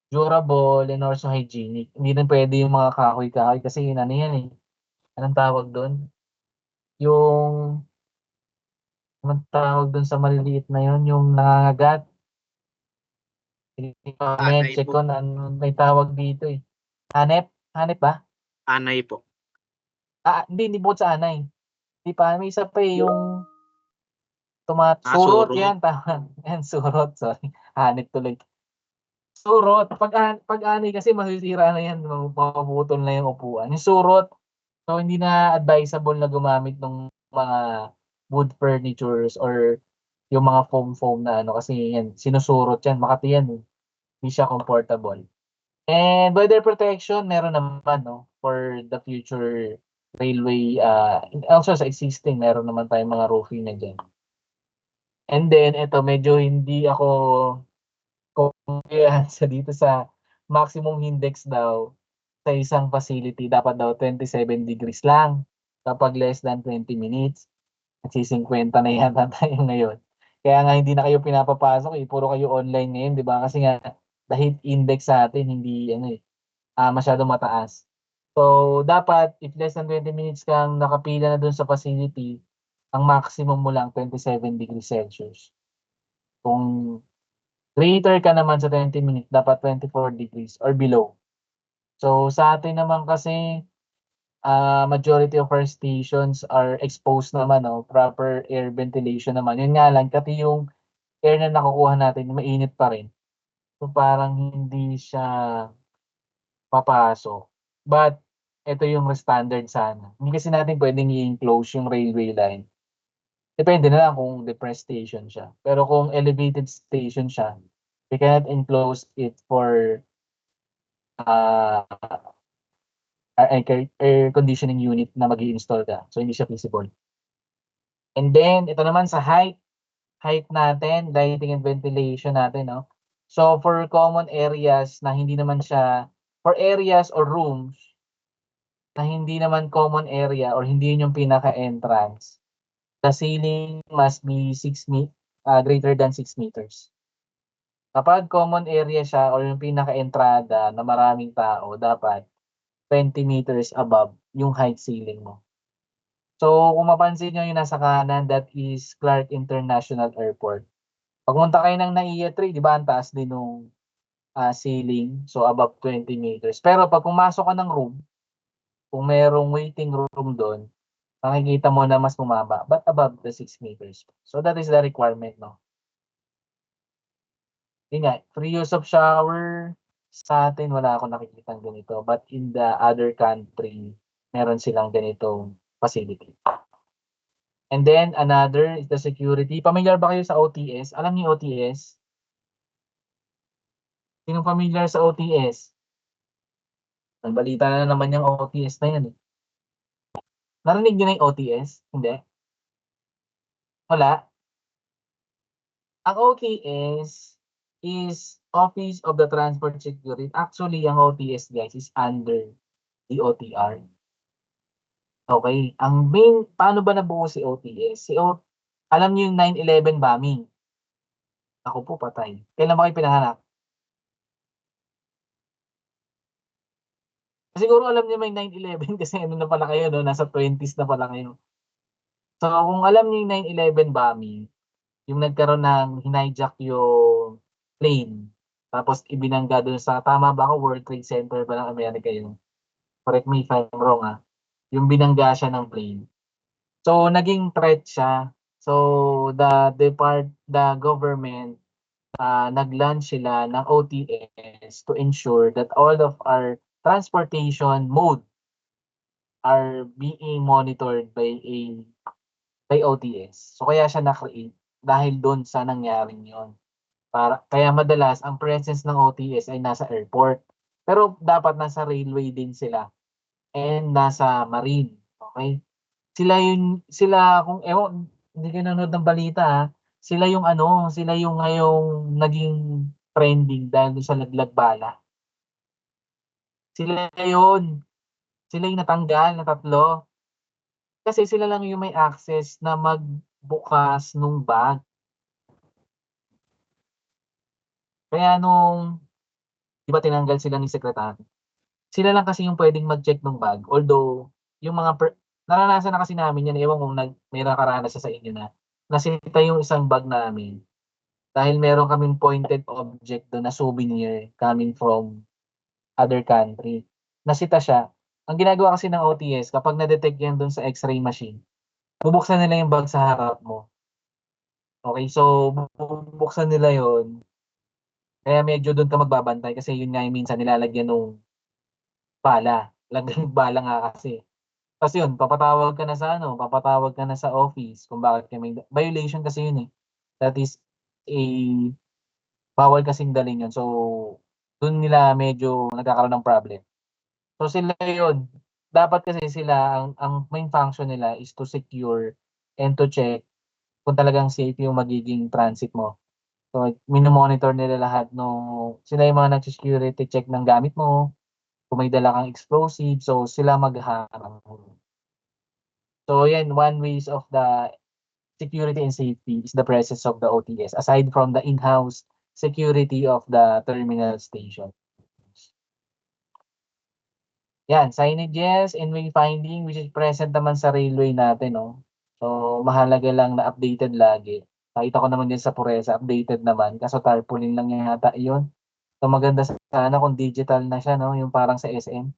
durable, and also hygienic. Hindi rin pwede yung mga kahoy-kahoy kasi yun ano yan, eh, anong tawag dun? Yung anong tawag dun sa maliliit na yun, yung nangangagat. Hindi ko Anay check po. ko na ano may tawag dito, eh. Hanep? Hanep ba? Anay po. Hindi bukod sa anay. Hindi pa, may isa pa, eh, yung surot Surot. yan, tama. Yan, surot, sorry. Hanep tuloy. Surot, pag anay kasi masisira na yan, mapuputol na yung upuan. Yung surot, so hindi na advisable na gumamit ng mga wood furnitures or yung mga foam na ano kasi yan, sinusurot yan, makati yan, eh. Hindi siya comfortable. And weather protection, meron naman, no, for the future railway, and also sa existing, meron naman tayong mga roofing na dyan. And then, ito, medyo hindi ako kumpiyansa dito sa maximum index daw sa isang facility. Dapat daw 27 degrees lang kapag less than 20 minutes. Nagsi-50 na yata tayo ngayon. Kaya nga hindi na kayo pinapapasok, eh. Puro kayo online ngayon, di ba? Kasi nga, the heat index sa atin hindi masyadong mataas. So, dapat if less than 20 minutes kang nakapila na dun sa facility, ang maximum mo lang 27 degrees Celsius. Kung greater ka naman sa 20 minutes, dapat 24 degrees or below. So, sa atin naman kasi, majority of our stations are exposed naman, no? Proper air ventilation naman. Yun nga lang, pati yung air na nakukuha natin, mainit pa rin. So, parang hindi siya papasok. But, ito yung standard sana. Hindi kasi natin pwedeng i-enclose yung railway line. Depende na lang kung depressed station siya. Pero kung elevated station siya, we cannot enclose it for uh, air conditioning unit na mag-i-install ka. So, hindi siya feasible. And then, ito naman sa height natin, lighting and ventilation natin, no? So, for common areas na hindi naman siya, for areas or rooms na hindi naman common area or hindi yun yung pinaka-entrance, the ceiling must be greater than 6 meters. Kapag common area siya or yung pinaka-entrada na maraming tao, dapat 20 meters above yung height ceiling mo. So, kung mapansin nyo yung nasa kanan, that is Clark International Airport. Pagpunta kayo ng NAIA 3, di ba, ang taas din nung ceiling, so above 20 meters. Pero pag pumasok ka ng room, kung merong waiting room doon, makikita mo na mas bumaba, but above the 6 meters. So, that is the requirement, no? Yun nga, free use of shower, sa atin wala akong nakikitang ganito. But in the other country, meron silang ganitong facility. And then, another is the security. Familiar ba kayo sa OTS? Alam niyo OTS? Sinong familiar sa OTS? Nagbalita na naman yung OTS na yan, eh. Narinig niyo na yung OTS? Hindi? Wala? Ang OTS is Office of the Transport Security. Actually, ang OTS, guys, is under the OTR. Okay. Ang main, paano ba nabuo si OTS? Alam niyo yung 9/11 bombing? Ako po, patay. Kailan ba kayo pinanganak? Siguro alam niyo may 9/11 kasi ano na pala kayo, no? Nasa 20s na pala kayo. So, kung alam niyo yung 9/11 bombing, yung nagkaroon ng hinijack yung plane, tapos ibinangga doon sa, tama ba ako, World Trade Center ba ng Amerika yun? Correct me if I'm wrong, yung binangga siya ng plane. So, naging threat siya. So, the government, nag-launch sila ng OTS to ensure that all of our transportation mode are being monitored by a by OTS. So kaya siya na-create dahil doon sa nangyaring yon. Kaya madalas ang presence ng OTS ay nasa airport. Pero dapat nasa railway din sila and nasa marine. Okay? Sila kung ewan, hindi kayo nanonood ng balita ha. Sila yung ngayong naging trending dahil doon sa laglag bala. Sila yun. Sila yung natanggal na 3. Kasi sila lang yung may access na magbukas nung bag. Kaya nung, di ba tinanggal sila ni Secretary? Sila lang kasi yung pwedeng mag-check ng bag. Although, yung naranasan na kasi namin yan, ewan kung may nakaranas sa inyo na, nasita yung isang bag namin. Dahil meron kaming pointed object doon na souvenir coming from other country. Nasita siya. Ang ginagawa kasi ng OTS, kapag na-detect yan doon sa x-ray machine, bubuksan nila yung bag sa harap mo. Okay, so bubuksan nila yon. Kaya medyo doon ka magbabantay kasi yun nga yung minsan nilalagyan ng bala. Lagyan ng bala nga kasi. Tapos yun, papatawag ka na sa office kung bakit may violation kasi yun eh. That is a bawal kasing dalhin yun. So, doon nila medyo nagkakaroon ng problem. So sila yun. Dapat kasi sila, ang main function nila is to secure and to check kung talagang safe yung magiging transit mo. So, minomonitor nila lahat sila yung mga nag-security check ng gamit mo, kung may dala kang explosive, so sila maghaharang. So, yan, one ways of the security and safety is the presence of the OTS, aside from the in-house security of the terminal station. Yan, signages and wayfinding which is present naman sa railway natin, no? So, mahalaga lang na updated lagi. Nakita ko naman din sa Puresa, updated naman. Kaso tarpaulin lang yata yun. So, maganda sana kung digital na siya, no? Yung parang sa SM.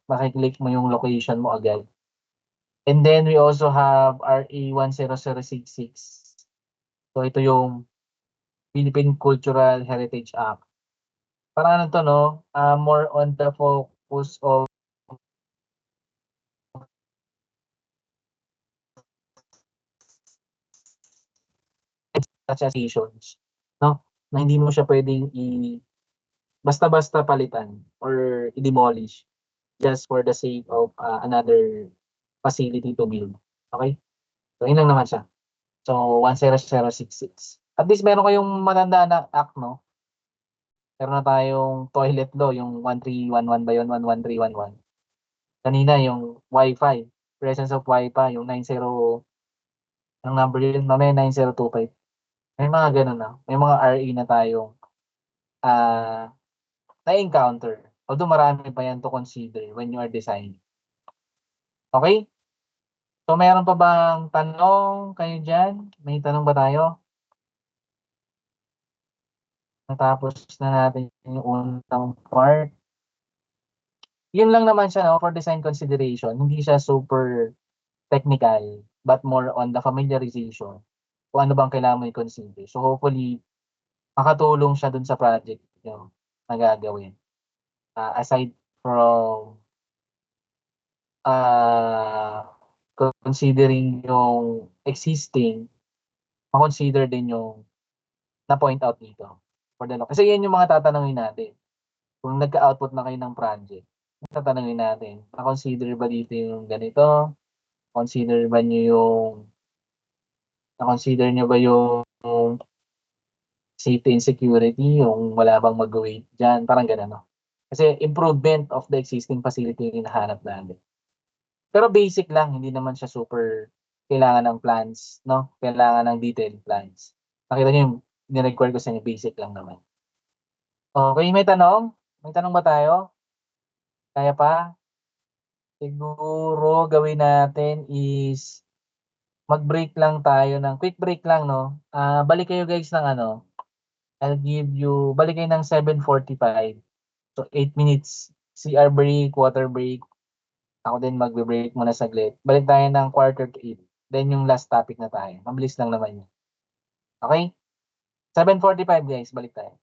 Makiklik mo yung location mo agad. And then, we also have RA 10066. So, ito yung Philippine Cultural Heritage Act. Parang ano to, no? More on the focus of stations, no? Na hindi mo siya pwedeng basta-basta palitan or i-demolish just for the sake of another facility to build. Okay? So, yun lang naman siya. So, 10066. At least meron kayong matanda na act, no? Meron na tayong toilet law, yung 1311 ba yun? 11311. Kanina, yung Wi-Fi. Presence of Wi-Fi, yung 90, ang number yun, mamaya 9025. May mga ganun na. May mga RE na tayong na-encounter. Although marami pa yan to consider when you are designing. Okay? So, mayroon pa bang tanong kayo dyan? May tanong ba tayo? Natapos na natin yung unang part. Yun lang naman siya, no, for design consideration. Hindi siya super technical, but more on the familiarization. Kung ano bang kailangan mo i-consider. So, hopefully, makatulong siya dun sa project nyo na gagawin. Aside from considering yung existing, ma-consider din yung na-point out dito. Kasi yan yung mga tatanungin natin. Kung nagka-output na kayo ng project, tatanungin natin, na-consider ba dito yung ganito? Na-consider nyo ba yung safety and security, yung wala bang mag-wait dyan, parang gano'n, no? Kasi improvement of the existing facility yung hinahanap natin. Pero basic lang, hindi naman siya super kailangan ng plans, no? Kailangan ng detailed plans. Nakita niyo yung ni-require ko sa inyo, basic lang naman. Okay, may tanong? May tanong ba tayo? Kaya pa? Siguro gawin natin is mag-break lang tayo quick break lang, no? Balik kayo guys ng balik kayo ng 7:45. So 8 minutes. CR break, water break. Ako din magbe-break muna saglit. Balik tayo ng 7:45. Then yung last topic na tayo. Mabilis lang naman yun. Okay? 7:45 guys, balik tayo.